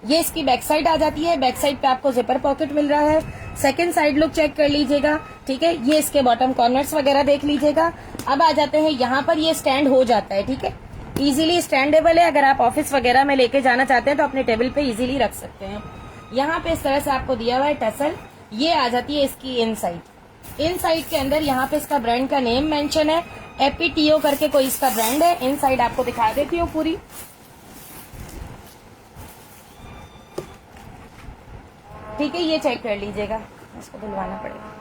ये इसकी बैक साइड आ जाती है। बैक साइड पे आपको जिपर पॉकेट मिल रहा है। सेकंड साइड लुक चेक कर लीजिएगा, ठीक है। ये इसके बॉटम कॉर्नर्स वगैरह देख लीजिएगा। अब आ जाते हैं यहाँ पर, ये स्टैंड हो जाता है, ठीक है, इजीली स्टैंडेबल है। अगर आप ऑफिस वगैरह में लेके जाना चाहते हैं तो अपने टेबल पे इजीली रख सकते हैं। यहाँ पे इस तरह से आपको दिया हुआ है टसल, ये आ जाती है इसकी इनसाइड। इनसाइड के अंदर यहाँ पे इसका ब्रांड का नेम मेंशन है, एपीटीओ करके कोई इसका ब्रांड है। इनसाइड आपको दिखा देती हूँ पूरी, ठीक है। ये चेक कर लीजिएगा, इसको धुलवाना पड़ेगा।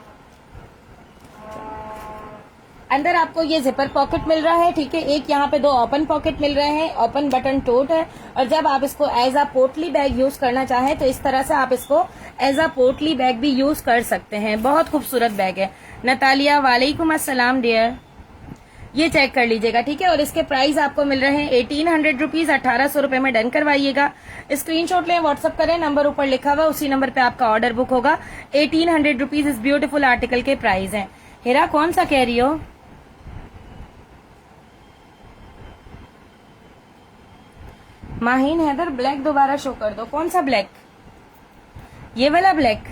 अंदर आपको ये जिपर पॉकेट मिल रहा है, ठीक है। एक यहाँ पे दो ओपन पॉकेट मिल रहे हैं, ओपन बटन टोट है। और जब आप इसको एज अ पोटली बैग यूज करना चाहें तो इस तरह से आप इसको एज अ पोटली बैग भी यूज कर सकते हैं। बहुत खूबसूरत बैग है। नतालिया, वालेकुम अस्सलाम डियर, ये चेक कर लीजिएगा, ठीक है। और इसके प्राइस आपको मिल रहे हैं 1800 रुपीज, 1800 रुपए में डन करवाइएगा। स्क्रीनशॉट लें, व्हाट्सअप करें, नंबर ऊपर लिखा हुआ, उसी नंबर पे आपका ऑर्डर बुक होगा। 1800 रुपीज इस ब्यूटीफुल आर्टिकल के प्राइस हैं। हेरा, कौन सा कह रही हो? माहीन हैदर, ब्लैक दोबारा शो कर दो। कौन सा ब्लैक? ये वाला ब्लैक,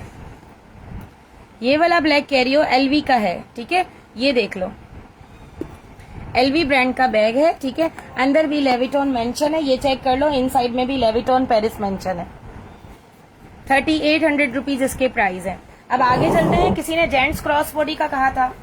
ये वाला ब्लैक कह रही हो, एलवी का है, ठीक है। ये देख लो, एलवी ब्रांड का बैग है, ठीक है। अंदर भी लेविटॉन मेंशन है, ये चेक कर लो। इनसाइड में भी लेविटॉन पेरिस मेंशन है। 3800 रुपीज इसके प्राइस है। अब आगे चलते हैं। किसी ने जेंट्स क्रॉस बॉडी का कहा था,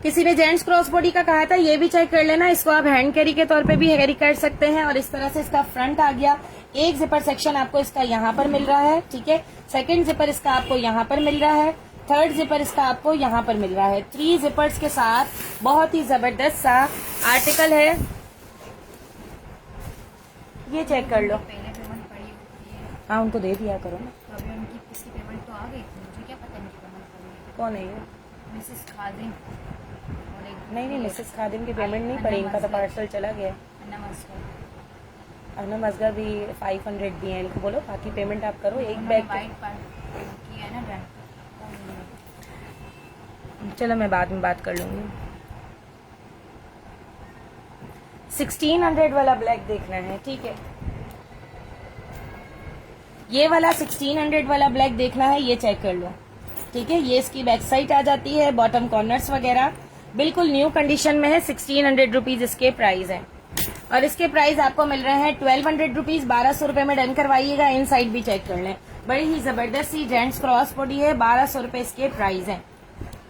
किसी ने जेंट्स क्रॉस बॉडी का कहा था, ये भी चेक कर लेना। इसको आप हैंड कैरी के तौर पे भी कैरी कर सकते हैं। और इस तरह से इसका फ्रंट आ गया। एक जिपर सेक्शन आपको इसका यहाँ पर मिल रहा है, ठीक है। सेकंड जिपर इसका आपको यहाँ पर मिल रहा है। थर्ड जिपर इसका आपको यहाँ पर मिल रहा है। 3 जिपर्स के साथ बहुत ही जबरदस्त सा आर्टिकल है, ये चेक कर लो। हाँ, उनको दे दिया करो ना। अभी उनकी पिछली पेमेंट तो आ गई थी, मुझे क्या पता इनकी पेमेंट कब। कौन है ये? मिसेस खादिम। नहीं, मिसेस खादिम की पेमेंट नहीं पड़ी, इनका तो पार्सल चला गया। नमस्कार। अनम असगर भी 500 दिए हैं, इनको बोलो बाकी पेमेंट आप करो। एक उन्होंने बैग वाइट पार्ट किया है ना डन। चलो मैं बाद में बात कर लूंगी। 1600 वाला ब्लैक देखना है, ठीक है। ये वाला 1600 वाला ब्लैक देखना है, ये चेक कर लो, ठीक है। ये इसकी बैक साइड आ जाती है, बॉटम कॉर्नर्स वगैरह बिल्कुल न्यू कंडीशन में है। 1600 रुपीज इसके प्राइस है और इसके प्राइस आपको मिल रहे हैं 1200 रुपीज। 1200 रुपए में डन करवाइएगा। इन साइड भी चेक कर लें, बड़ी ही जबरदस्त सी जेंट्स क्रॉस बॉडी है। 1200 रुपए इसके प्राइस है,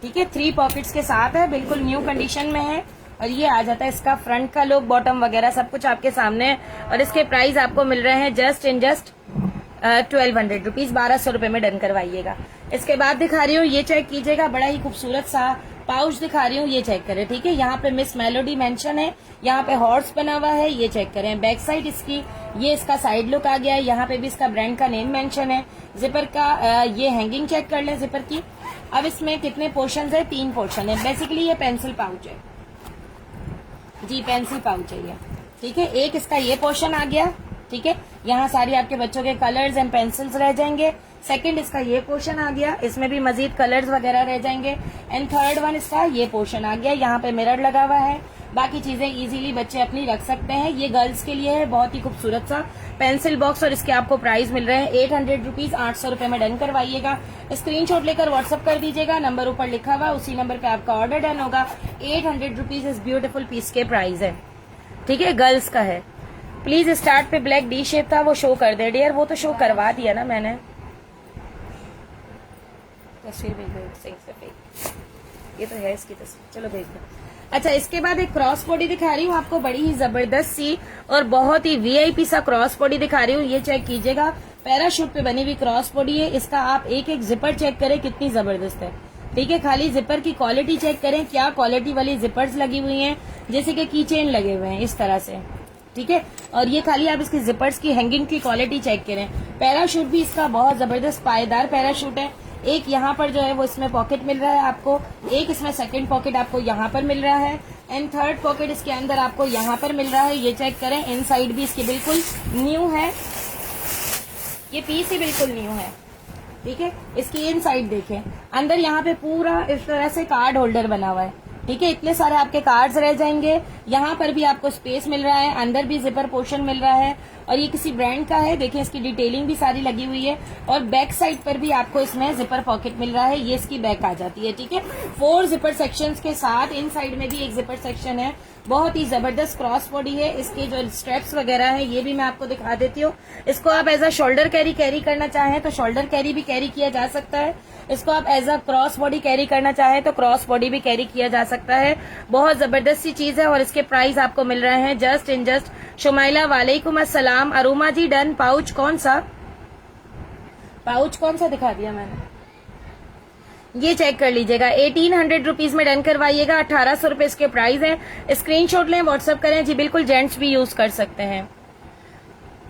ठीक है। 3 पॉकेट्स के साथ है, बिल्कुल न्यू कंडीशन में है और ये आ जाता है इसका फ्रंट का लुक, बॉटम वगैरह सब कुछ आपके सामने है और इसके प्राइस आपको मिल रहे हैं जस्ट 1200 रुपीज। 1200 रुपए में डन करवाइएगा। इसके बाद दिखा रही हूँ, ये चेक कीजिएगा, बड़ा ही खूबसूरत सा पाउच दिखा रही हूँ, ये चेक करें, ठीक है। यहाँ पे मिस मेलोडी मेंशन है, यहाँ पे हॉर्स बना हुआ है, ये चेक करें। बैक साइड इसकी, ये इसका साइड लुक आ गया है, यहाँ पे भी इसका ब्रांड का नेम मेंशन है। जिपर का ये हैंगिंग चेक कर लें जिपर की। अब इसमें कितने पोर्शन है? 3 पोर्शन है। बेसिकली ये पेंसिल पाउच है जी, पेंसिल पाउच है ये, ठीक है। एक इसका ये पोर्शन आ गया, ठीक है। यहाँ सारी आपके बच्चों के कलर्स एंड पेंसिल्स रह जाएंगे। सेकंड इसका ये पोर्शन आ गया, इसमें भी मजीद कलर्स वगैरह रह जाएंगे। एंड थर्ड वन इसका ये पोर्शन आ गया, यहाँ पे मिरर लगा हुआ है। बाकी चीजें इजीली बच्चे अपनी रख सकते हैं। ये गर्ल्स के लिए है, बहुत ही खूबसूरत सा पेंसिल बॉक्स और इसके आपको प्राइस मिल रहे हैं 800 रुपीज। 800 रुपए में डन करवाइएगा। स्क्रीनशॉट लेकर व्हाट्सअप कर दीजिएगा, नंबर ऊपर लिखा हुआ, उसी नंबर पे आपका ऑर्डर डन होगा। 800 रुपीज इस ब्यूटीफुल पीस के प्राइस है, ठीक है। गर्ल्स का है। प्लीज स्टार्ट पे ब्लैक डी शेप था, वो शो कर दे डियर। वो तो शो करवा दिया ना मैंने, तस्वीर भेज दो सही से। ये तो है इसकी तस्वीर, चलो भेज दो। अच्छा, इसके बाद एक क्रॉस बॉडी दिखा रही हूँ आपको, बड़ी ही जबरदस्त सी और बहुत ही वीआईपी सा क्रॉस बॉडी दिखा रही हूँ। ये चेक कीजिएगा, पैराशूट पे बनी हुई क्रॉस बॉडी है। इसका आप एक एक जिपर चेक करें, कितनी जबरदस्त है, ठीक है। खाली जिपर की क्वालिटी चेक करें, क्या क्वालिटी वाली जिपर्स लगी हुई हैं, जैसे कि की चेन लगे हुए हैं इस तरह से, ठीक है। और ये खाली आप इसकी जिपर्स की हैंगिंग की क्वालिटी चेक करें। पैराशूट भी इसका बहुत जबरदस्त पायेदार पैराशूट है। एक यहाँ पर जो है वो इसमें पॉकेट मिल रहा है आपको, एक इसमें सेकंड पॉकेट आपको यहाँ पर मिल रहा है एंड थर्ड पॉकेट इसके अंदर आपको यहाँ पर मिल रहा है। ये चेक करें, इन साइड भी इसकी बिल्कुल न्यू है, ये पीस ही बिल्कुल न्यू है, ठीक है। इसकी इन साइड देखें, अंदर यहाँ पे पूरा इस तरह से कार्ड होल्डर बना हुआ है, ठीक है। इतने सारे आपके कार्ड्स रह जाएंगे। यहाँ पर भी आपको स्पेस मिल रहा है, अंदर भी जिपर पोर्शन मिल रहा है और ये किसी ब्रांड का है। देखिए इसकी डिटेलिंग भी सारी लगी हुई है और बैक साइड पर भी आपको इसमें जिपर पॉकेट मिल रहा है। ये इसकी बैक आ जाती है, ठीक है। 4 जिपर सेक्शंस के साथ इन साइड में भी एक जिपर सेक्शन है। बहुत ही जबरदस्त क्रॉस बॉडी है। इसके जो स्ट्रेप्स वगैरह है ये भी मैं आपको दिखा देती हूँ। इसको आप एज अ शोल्डर कैरी करना चाहें तो शोल्डर कैरी भी कैरी किया जा सकता है। इसको आप as a cross body carry करना चाहें तो क्रॉस बॉडी भी कैरी किया जा सकता है। बहुत जबरदस्त सी चीज है और इसके प्राइस आपको मिल रहे हैं जस्ट इन जस्ट। शुमाइला वालेकुम अस्सलाम। अरुमा जी डन। पाउच कौन सा दिखा दिया मैंने, ये चेक कर लीजिएगा। 1800 रुपीज में डन करवाइएगा। 1800 रुपए इसके प्राइस है। स्क्रीनशॉट लें, व्हाट्सअप करें जी, बिल्कुल जेंट्स भी यूज कर सकते हैं।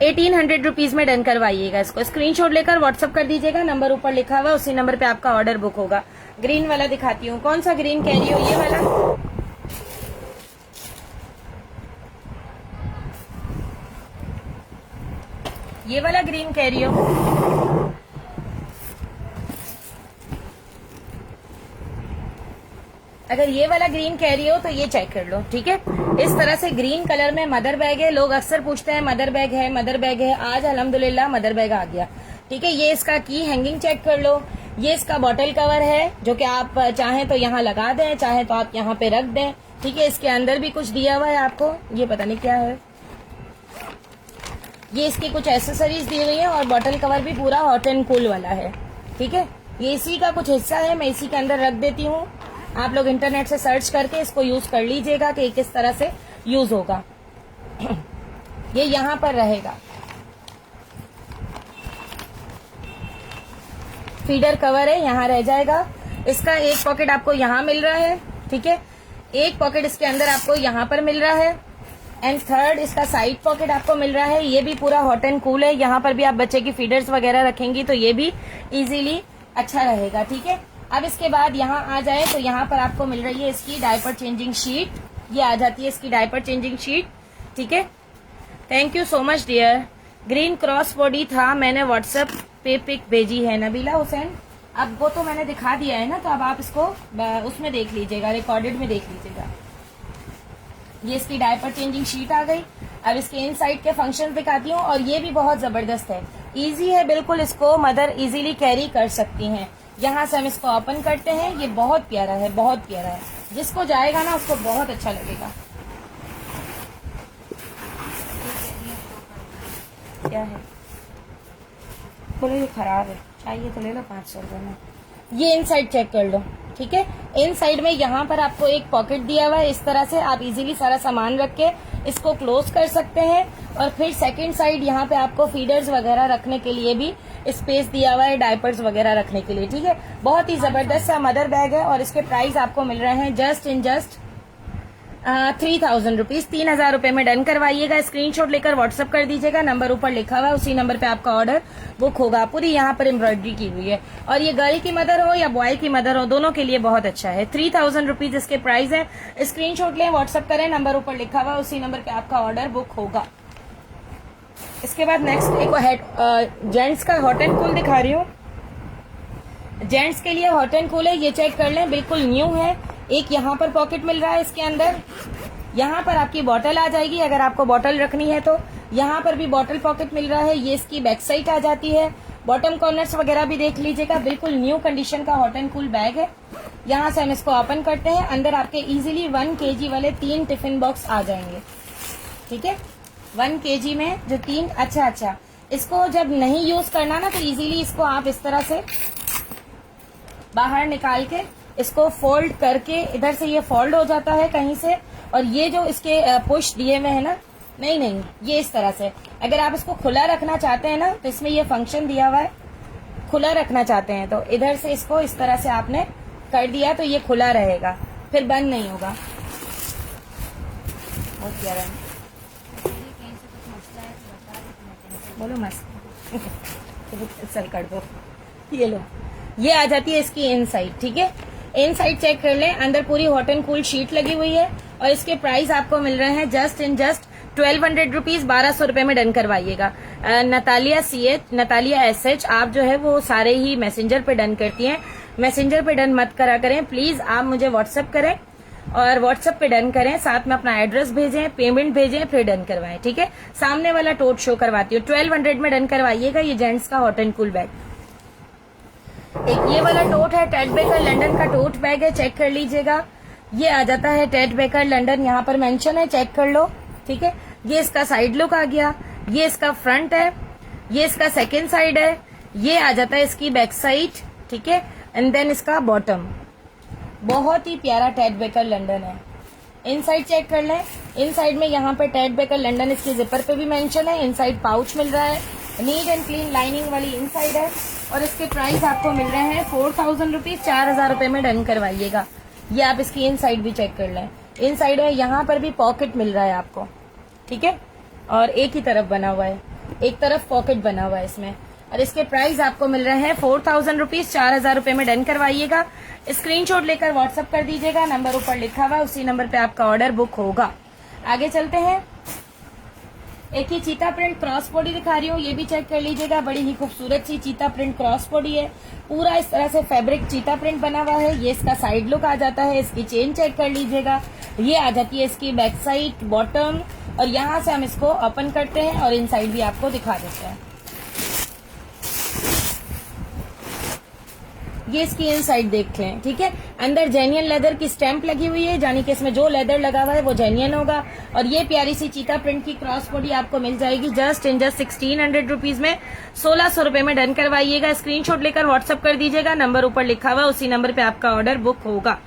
1800 रुपीज में डन करवाइएगा इसको। स्क्रीनशॉट लेकर व्हाट्सअप कर दीजिएगा, नंबर ऊपर लिखा हुआ, उसी नंबर पे आपका ऑर्डर बुक होगा। ग्रीन वाला दिखाती हूँ, कौन सा ग्रीन कह रही हो? ये वाला, ये वाला ग्रीन कह रही हो? अगर ये वाला ग्रीन कह रही हो तो ये चेक कर लो, ठीक है। इस तरह से ग्रीन कलर में मदर बैग है। लोग अक्सर पूछते हैं मदर बैग है। आज अल्हम्दुलिल्लाह मदर बैग आ गया, ठीक है। ये इसका की हैंगिंग चेक कर लो। ये इसका बॉटल कवर है जो कि आप चाहें तो यहाँ लगा दें, चाहें तो आप यहाँ पे रख दें, ठीक है। इसके अंदर भी कुछ दिया हुआ है आपको, ये पता नहीं क्या है। ये इसकी कुछ एसेसरीज दी हुई है और बॉटल कवर भी पूरा हॉट एंड कूल वाला है, ठीक है। ये इसी का कुछ हिस्सा है, मैं इसी के अंदर रख देती हूँ। आप लोग इंटरनेट से सर्च करके इसको यूज कर लीजिएगा कि किस तरह से यूज होगा। ये यहाँ पर रहेगा। फीडर कवर है, यहाँ रह जाएगा। इसका एक पॉकेट आपको यहाँ मिल रहा है, ठीक है। एक पॉकेट इसके अंदर आपको यहाँ पर मिल रहा है एंड थर्ड इसका साइड पॉकेट आपको मिल रहा है। ये भी पूरा हॉट एंड कूल है। यहाँ पर भी आप बच्चे की फीडर्स वगैरह रखेंगी तो ये भी इजीली अच्छा रहेगा, ठीक है। अब इसके बाद यहाँ आ जाए तो यहाँ पर आपको मिल रही है इसकी डायपर चेंजिंग शीट। ये आ जाती है इसकी डायपर चेंजिंग शीट, ठीक है। Thank you so much dear. Green cross body था, मैंने व्हाट्सएप पे पिक भेजी है नबीला हुसैन। अब वो तो मैंने दिखा दिया है ना, तो अब आप इसको उसमें देख लीजिएगा, रिकॉर्डेड में देख लीजिएगा। ये इसकी डायपर चेंजिंग शीट आ गई। अब इसके इनसाइड के फंक्शन दिखाती हूँ, और ये भी बहुत जबरदस्त है, इजी है बिल्कुल, इसको मदर इजीली कैरी कर सकती हैं। यहाँ से हम इसको ओपन करते हैं, ये बहुत प्यारा है, बहुत प्यारा है, जिसको जाएगा ना उसको बहुत अच्छा लगेगा। क्या है बोलो, ये खराब है, चाहिए तो ले लो 500 रुपए में। ये इनसाइड चेक कर लो, ठीक है। इनसाइड में यहाँ पर आपको एक पॉकेट दिया हुआ है, इस तरह से आप इजीली सारा सामान रख के इसको क्लोज कर सकते हैं। और फिर सेकंड साइड यहाँ पे आपको फीडर्स वगैरह रखने के लिए भी स्पेस दिया हुआ है, डायपर्स वगैरह रखने के लिए, ठीक है। बहुत ही जबरदस्त सा मदर बैग है, और इसके प्राइस आपको मिल रहे हैं जस्ट 3000 रुपीज, 3000 रुपए में डन करवाइएगा। स्क्रीनशॉट लेकर व्हाट्सअप कर दीजिएगा, नंबर ऊपर लिखा हुआ है, उसी नंबर पे आपका ऑर्डर बुक होगा। पूरी यहाँ पर एम्ब्रॉयडरी की हुई है, और ये गर्ल की मदर हो या बॉय की मदर हो, दोनों के लिए बहुत अच्छा है। 3000 रुपीज इसके प्राइस है। स्क्रीनशॉट लें, व्हाट्सअप करें, नंबर ऊपर लिखा हुआ है, उसी नंबर पे आपका ऑर्डर बुक होगा। इसके बाद नेक्स्ट एक जेंट्स का हॉट एंड कूल दिखा रही हूँ। जेंट्स के लिए हॉट एंड कूल है, ये चेक कर लें, बिल्कुल न्यू है। एक यहाँ पर पॉकेट मिल रहा है, इसके अंदर यहाँ पर आपकी बॉटल आ जाएगी, अगर आपको बॉटल रखनी है तो। यहाँ पर भी बॉटल पॉकेट मिल रहा है, ये इसकी बैक साइड आ जाती है। बॉटम कॉर्नर्स वगैरह भी देख लीजिएगा, बिल्कुल न्यू कंडीशन का हॉट एंड कूल बैग है। यहाँ से हम इसको ओपन करते हैं, अंदर आपके इजीली 1 kg वाले 3 टिफिन बॉक्स आ जाएंगे, ठीक है। 1 kg में जो 3, अच्छा, इसको जब नहीं यूज करना ना, तो इजीली इसको आप इस तरह से बाहर निकाल के इसको फोल्ड करके, इधर से ये फोल्ड हो जाता है कहीं से, और ये जो इसके पुश दिए हुए है ना, नहीं, ये इस तरह से। अगर आप इसको खुला रखना चाहते हैं ना, तो इसमें ये फंक्शन दिया हुआ है, खुला रखना चाहते हैं तो इधर से इसको इस तरह से आपने कर दिया, तो ये खुला रहेगा, फिर बंद नहीं होगा। बहुत प्यारा है, बोलो मस्त चल कर दो। ये लो, ये आ जाती है इसकी इनसाइड, ठीक है। इनसाइड चेक कर लें, अंदर पूरी हॉट एंड कूल शीट लगी हुई है, और इसके प्राइस आपको मिल रहे हैं जस्ट 1200 रुपीज, 1200 रुपए में डन करवाइएगा। नतालिया SH, आप जो है वो सारे ही मैसेंजर पे डन करती हैं, मैसेंजर पे डन मत करा करें प्लीज, आप मुझे व्हाट्सएप करें, और व्हाट्सएप पे डन करें, साथ में अपना एड्रेस भेजें, पेमेंट भेजें, फिर डन करवाएं, ठीक है। सामने वाला टोट शो करवाती हूँ, 1200 में डन करवाइएगा। ये जेंट्स का हॉट एंड कूल बैग। एक ये वाला टोट है, टेड बेकर लंदन का टोट बैग है, चेक कर लीजिएगा। ये आ जाता है टेड बेकर लंदन, यहाँ पर मेंशन है, चेक कर लो, ठीक है। ये इसका साइड लुक आ गया, ये इसका फ्रंट है, ये इसका सेकेंड साइड है, ये आ जाता है इसकी बैक साइड, ठीक है, एंड देन इसका बॉटम। बहुत ही प्यारा टेड बेकर लंदन है। इनसाइड चेक कर लें, इनसाइड में यहाँ पे टेड बेकर लंदन इसके जिपर पे भी मेंशन है, इनसाइड पाउच मिल रहा है, नीट एंड क्लीन लाइनिंग वाली इनसाइड है, और इसके प्राइस आपको मिल रहे हैं 4000 रुपीज, 4000 रुपए में डन करवाइएगा। ये आप इसकी इनसाइड भी चेक कर लें, इनसाइड में यहाँ पर भी पॉकेट मिल रहा है आपको, ठीक है, और एक ही तरफ बना हुआ है, एक तरफ पॉकेट बना हुआ है इसमें, और इसके प्राइस आपको मिल रहे हैं 4000 रुपीज, 4000 रुपए में डन करवाइएगा। स्क्रीनशॉट लेकर व्हाट्सएप कर दीजिएगा, नंबर ऊपर लिखा हुआ है, उसी नंबर पे आपका ऑर्डर बुक होगा। आगे चलते हैं, एक ही चीता प्रिंट क्रॉस बॉडी दिखा रही हूँ, ये भी चेक कर लीजिएगा, बड़ी ही खूबसूरत सी चीता प्रिंट क्रॉस बॉडी है, पूरा इस तरह से फैब्रिक चीता प्रिंट बना हुआ है। ये इसका साइड लुक आ जाता है, इसकी चेन चेक कर लीजिएगा, ये आ जाती है इसकी बैक साइड, बॉटम, और यहाँ से हम इसको ओपन करते हैं और इनसाइड भी आपको दिखा देते हैं। ये इसकी इनसाइड देख लें, ठीक है। अंदर जेन्युइन लेदर की स्टैंप लगी हुई है, यानी कि इसमें जो लेदर लगा हुआ है वो जेन्युइन होगा, और ये प्यारी सी चीता प्रिंट की क्रॉस बॉडी आपको मिल जाएगी जस्ट 1600 रुपीज में, 1600 रुपए में डन करवाइएगा। स्क्रीनशॉट लेकर व्हाट्सएप कर दीजिएगा, नंबर ऊपर लिखा हुआ, उसी नंबर पे आपका ऑर्डर बुक होगा।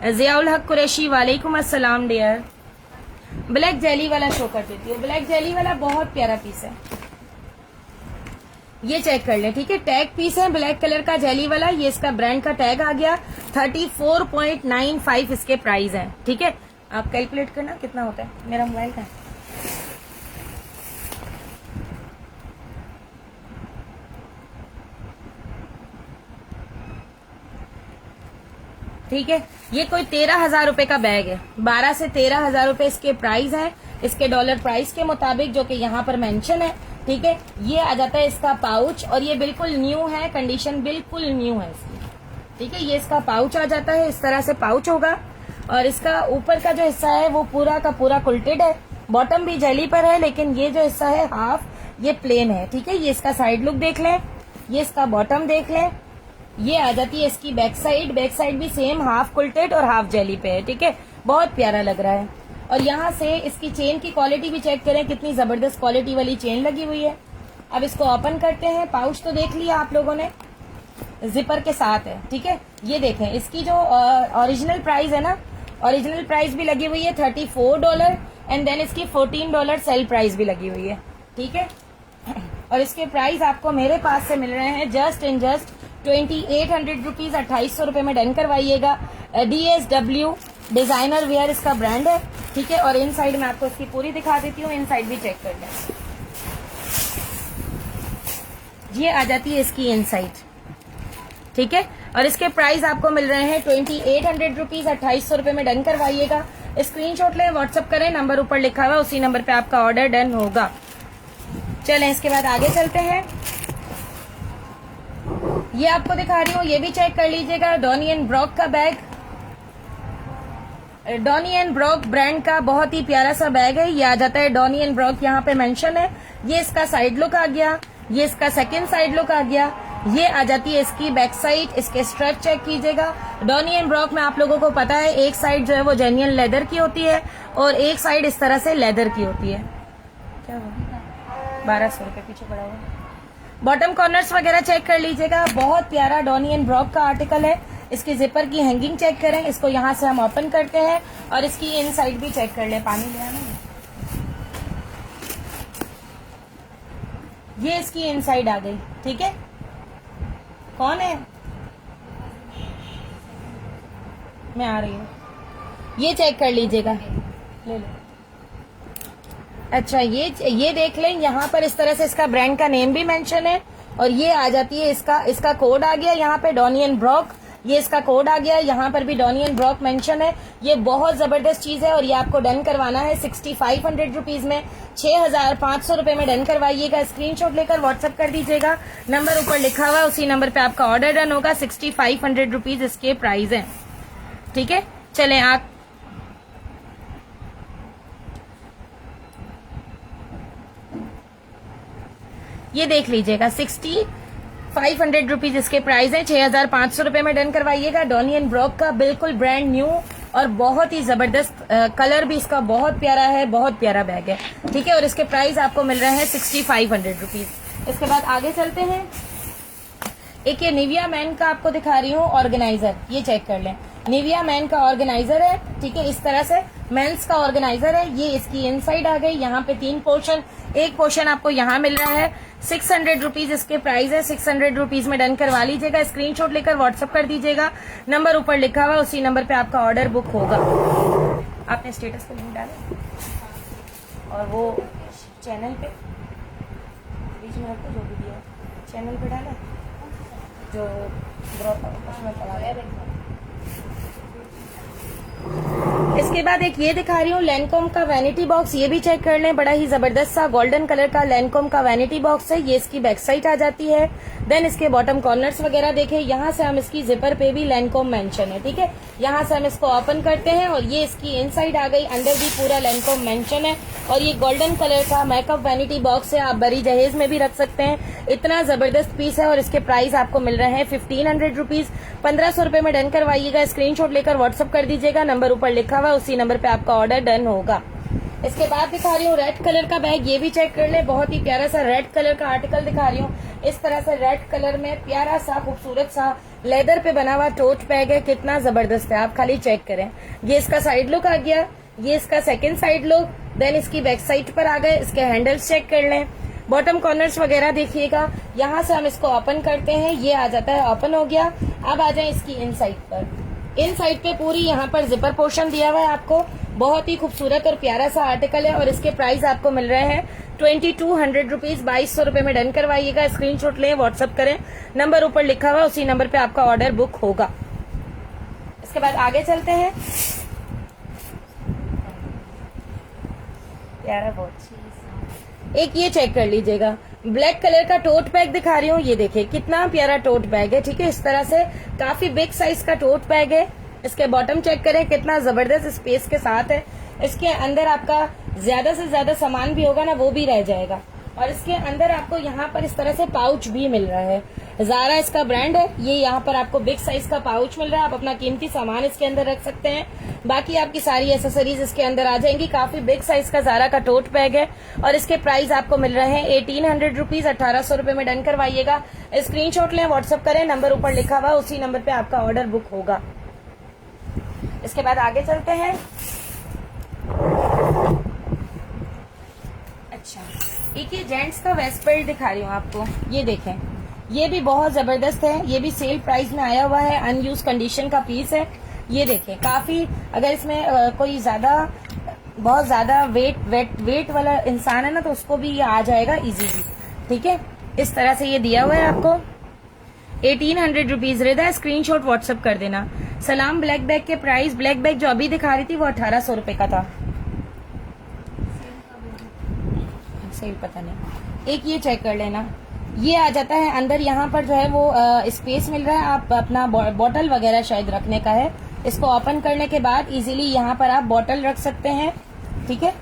जियाउल हक कुरैशी, वालेकुम अस्सलाम डियर। ब्लैक जेली वाला शो कर देती हूँ, ब्लैक जेली वाला बहुत प्यारा पीस है, ये चेक कर ले, ठीक है। टैग पीस है ब्लैक कलर का जेली वाला, ये इसका ब्रांड का टैग आ गया, 34.95 इसके प्राइस है, ठीक है। आप कैलकुलेट करना कितना होता है, मेरा मोबाइल का है। ठीक है, ये कोई 13,000 रुपए का बैग है, 12 से 13,000 रुपए इसके प्राइस है। इसके डॉलर प्राइस के मुताबिक जो कि यहाँ पर मेंशन है, ठीक है। ये आ जाता है इसका पाउच और ये बिल्कुल न्यू है, कंडीशन बिल्कुल न्यू है इसकी, ठीक है। ये इसका पाउच आ जाता है, इस तरह से पाउच होगा और इसका ऊपर का जो हिस्सा है वो पूरा का पूरा कुल्टेड है, बॉटम भी जेली पर है, लेकिन ये जो हिस्सा है हाफ ये प्लेन है, ठीक है। ये इसका साइड लुक देख लें, ये इसका बॉटम देख लें, ये आ जाती है इसकी बैक साइड भी सेम हाफ कुल्टेड और हाफ जेली पे है, ठीक है। बहुत प्यारा लग रहा है। और यहाँ से इसकी चेन की क्वालिटी भी चेक करें, कितनी जबरदस्त क्वालिटी वाली चेन लगी हुई है। अब इसको ओपन करते हैं। पाउच तो देख लिया आप लोगों ने, जिपर के साथ है, ठीक है। ये देखें इसकी जो ओरिजिनल प्राइस है ना, ओरिजिनल प्राइस भी लगी हुई है $34 एंड देन इसकी $14 सेल प्राइस भी लगी हुई है, ठीक है। और इसके प्राइस आपको मेरे पास से मिल रहे हैं जस्ट 2800 रुपीज, 2800 रुपए में डन करवाइएगा। DSW डिजाइनर वेयर इसका ब्रांड है, ठीक है। और इनसाइड में आपको इसकी पूरी दिखा देती हूँ, इनसाइड भी चेक कर लें। ये आ जाती है इसकी इनसाइड, ठीक है। और इसके प्राइस आपको मिल रहे हैं 2800 रुपीज, 2800 रुपए में डन करवाइएगा। स्क्रीनशॉट लें, व्हाट्सअप करें, नंबर ऊपर लिखा हुआ उसी नंबर पे आपका ऑर्डर डन होगा। चलें इसके बाद आगे चलते हैं। ये आपको दिखा रही हूँ, ये भी चेक कर लीजिएगा। डॉनी एंड ब्रॉक का bag, Donny and Brock brand का बहुत ही प्यारा सा बैग है। ये आ जाता है डॉनी एंड ब्रॉक, यहाँ पे मेंशन है। ये इसका साइड लुक आ गया, ये इसका सेकंड साइड लुक आ गया। ये आ जाती है इसकी बैक साइड, इसके स्ट्रैप चेक कीजिएगा। डॉनी एंड ब्रॉक में आप लोगों को पता है एक साइड जो है वो जेन्युइन लेदर की होती है और एक साइड इस तरह से लेदर की होती है। क्या हुआ? 1200 रुपए पीछे पड़ा हुआ। बॉटम कॉर्नर्स वगैरह चेक कर लीजिएगा, बहुत प्यारा डॉनी एंड ब्रॉक का आर्टिकल है। इसकी जिपर की हैंगिंग चेक करें, इसको यहाँ से हम ओपन करते हैं और इसकी इनसाइड भी चेक कर ले। पानी ले आना। ये इसकी इनसाइड आ गई, ठीक है। कौन है? मैं आ रही हूँ। ये चेक कर लीजिएगा, ले लो। अच्छा, ये देख लें, यहाँ पर इस तरह से इसका ब्रांड का नेम भी मेंशन है और ये आ जाती है इसका कोड आ गया यहाँ पे डॉनी एंड ब्रॉक। ये इसका कोड आ गया, यहाँ पर भी डॉनी एंड ब्रॉक मेंशन है। ये बहुत जबरदस्त चीज है और ये आपको डन करवाना है 6500 रुपीज में, 6500 रुपए में डन करवाइएगा। स्क्रीनशॉट लेकर व्हाट्सएप कर दीजिएगा, नंबर ऊपर लिखा हुआ है उसी नंबर पे आपका ऑर्डर डन होगा। 6500 रुपीज इसके प्राइस है, ठीक है। चलें आप ये देख लीजिएगा, 6500 रुपीज इसके प्राइस है। 6500 रुपए में डन करवाइएगा। डॉनी एंड ब्रॉक का बिल्कुल ब्रांड न्यू और बहुत ही जबरदस्त कलर भी इसका बहुत प्यारा है, बहुत प्यारा बैग है, ठीक है। और इसके प्राइस आपको मिल रहे हैं 6500 रुपीज। इसके बाद आगे चलते हैं। एक ये निविया मैन का आपको दिखा रही हूँ ऑर्गेनाइजर, ये चेक कर लें। निविया मैन का ऑर्गेनाइजर है, ठीक है। इस तरह से मेंस का ऑर्गेनाइजर है। ये इसकी इनसाइड आ गई, यहाँ पे 3 पोर्शन, एक पोर्शन आपको यहाँ मिल रहा है। 600 रुपीज इसके प्राइस है। 600 रुपीज में डन करवा लीजिएगा। स्क्रीनशॉट लेकर व्हाट्सएप कर दीजिएगा, नंबर ऊपर लिखा हुआ उसी नंबर पे आपका ऑर्डर बुक होगा। आपने स्टेटस पे लिंक डाला और वो चैनल पे बीच में आपको जो भी दिया चैनल पे डाला जो उसमें पड़ा है। इसके बाद एक ये दिखा रही हूँ लैंडकॉम का वैनिटी बॉक्स, ये भी चेक कर लें। बड़ा ही जबरदस्त सा गोल्डन कलर का लैंडकॉम का वैनिटी बॉक्स है। ये इसकी बैक साइड आ जाती है। देन इसके बॉटम कॉर्नर्स वगैरह देखें, यहाँ से हम इसकी जिपर पे भी लैंडकॉम मेंशन है, ठीक है। यहाँ से हम इसको ओपन करते हैं और ये इसकी इनसाइड आ गई, अंदर भी पूरा लैंडकॉम मेंशन है। और ये गोल्डन कलर का मेकअप वैनिटी बॉक्स है, आप बड़ी जहेज में भी रख सकते हैं। इतना जबरदस्त पीस है और इसके प्राइस आपको मिल रहे हैं 1500 रुपीज। 1500 रुपए में डन करवाइएगा। स्क्रीनशॉट लेकर व्हाट्सएप कर दीजिएगा, नंबर ऊपर लिखा हुआ उसी नंबर पे आपका ऑर्डर डन होगा। इसके बाद दिखा रही हूँ रेड कलर का बैग, ये भी चेक कर ले। बहुत ही प्यारा सा रेड कलर का आर्टिकल दिखा रही हूँ। इस तरह से रेड कलर में प्यारा सा खूबसूरत सा लेदर पे बना हुआ टोट बैग है, कितना जबरदस्त है, आप खाली चेक करें। ये इसका साइड लुक आ गया, ये इसका सेकंड साइड लुक, देन इसकी बैक साइड पर आ गए। इसके हैंडल्स चेक कर लें, बॉटम कॉर्नर्स वगैरह देखिएगा। यहाँ से हम इसको ओपन करते हैं, ये आ जाता है, ओपन हो गया। अब आ जाए इसकी इन साइड पर। इन साइड पे पूरी यहाँ पर जिपर पोर्शन दिया हुआ है आपको। बहुत ही खूबसूरत और प्यारा सा आर्टिकल है और इसके प्राइस आपको मिल रहे हैं 2200 रुपीज। 2200 रुपए में डन करवाइएगा। स्क्रीनशॉट लें, व्हाट्सएप करें, नंबर ऊपर लिखा हुआ उसी नंबर पे आपका ऑर्डर बुक होगा। इसके बाद आगे चलते हैं। प्यारा बहुत। एक ये चेक कर लीजिएगा, ब्लैक कलर का टोट बैग दिखा रही हूँ, ये देखिए कितना प्यारा टोट बैग है, ठीक है। इस तरह से काफी बिग साइज का टोट बैग है। इसके बॉटम चेक करें कितना जबरदस्त स्पेस के साथ है। इसके अंदर आपका ज्यादा से ज्यादा सामान भी होगा ना, वो भी रह जाएगा। और इसके अंदर आपको यहाँ पर इस तरह से पाउच भी मिल रहा है। ज़ारा इसका ब्रांड है। ये यहाँ पर आपको बिग साइज का पाउच मिल रहा है, आप अपना कीमती सामान इसके अंदर रख सकते हैं। बाकी आपकी सारी एसेसरीज इसके अंदर आ जाएंगी। काफी बिग साइज का ज़ारा का टोट बैग है और इसके प्राइस आपको मिल रहे हैं 1800 रुपीज, 1800 रुपए में डन करवाइएगा। स्क्रीनशॉट लें, व्हाट्सअप करें, नंबर ऊपर लिखा हुआ, उसी नंबर पे आपका ऑर्डर बुक होगा। इसके बाद आगे चलते हैं। अच्छा, एक ये जेंट्स का वेस्ट बेल्ट दिखा रही हूँ आपको, ये देखें, ये भी बहुत जबरदस्त है। ये भी सेल प्राइस में आया हुआ है, अनयूज कंडीशन का पीस है। ये देखें, काफी, अगर इसमें कोई बहुत ज्यादा वेट वाला इंसान है ना, तो उसको भी ये आ जाएगा इजीली, ठीक है। इस तरह से ये दिया हुआ है आपको 1800 रुपीज। रेदा स्क्रीनशॉट व्हाट्सएप कर देना। सलाम, ब्लैक बैग के प्राइस, ब्लैक बैग जो अभी दिखा रही थी वो 1800 रुपए का था, सेल पता नहीं। एक ये चेक कर लेना, ये आ जाता है अंदर, यहाँ पर जो है वो स्पेस मिल रहा है, आप अपना बॉटल वगैरह शायद रखने का है। इसको ओपन करने के बाद इजीली यहाँ पर आप बॉटल रख सकते हैं, ठीक है।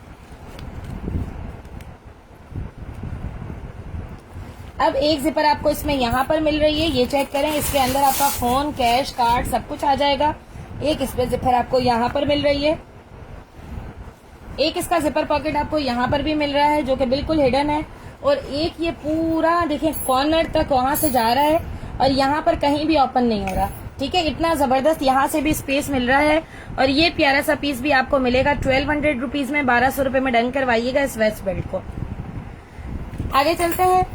अब एक जिपर आपको इसमें यहाँ पर मिल रही है, ये चेक करें। इसके अंदर आपका फोन, कैश, कार्ड सब कुछ आ जाएगा। एक इस पे जिपर आपको यहाँ पर मिल रही है। एक इसका जिपर पॉकेट आपको यहाँ पर भी मिल रहा है, जो कि बिल्कुल हिडन है। और एक ये पूरा देखिए कॉर्नर तक वहां से जा रहा है और यहाँ पर कहीं भी ओपन नहीं हो रहा, ठीक है। इतना जबरदस्त यहाँ से भी स्पेस मिल रहा है। और ये प्यारा सा पीस भी आपको मिलेगा 1200 रुपीज में, 1200 रुपए में डन करवाइएगा इस वेस्ट बेल्ट को। आगे चलते हैं।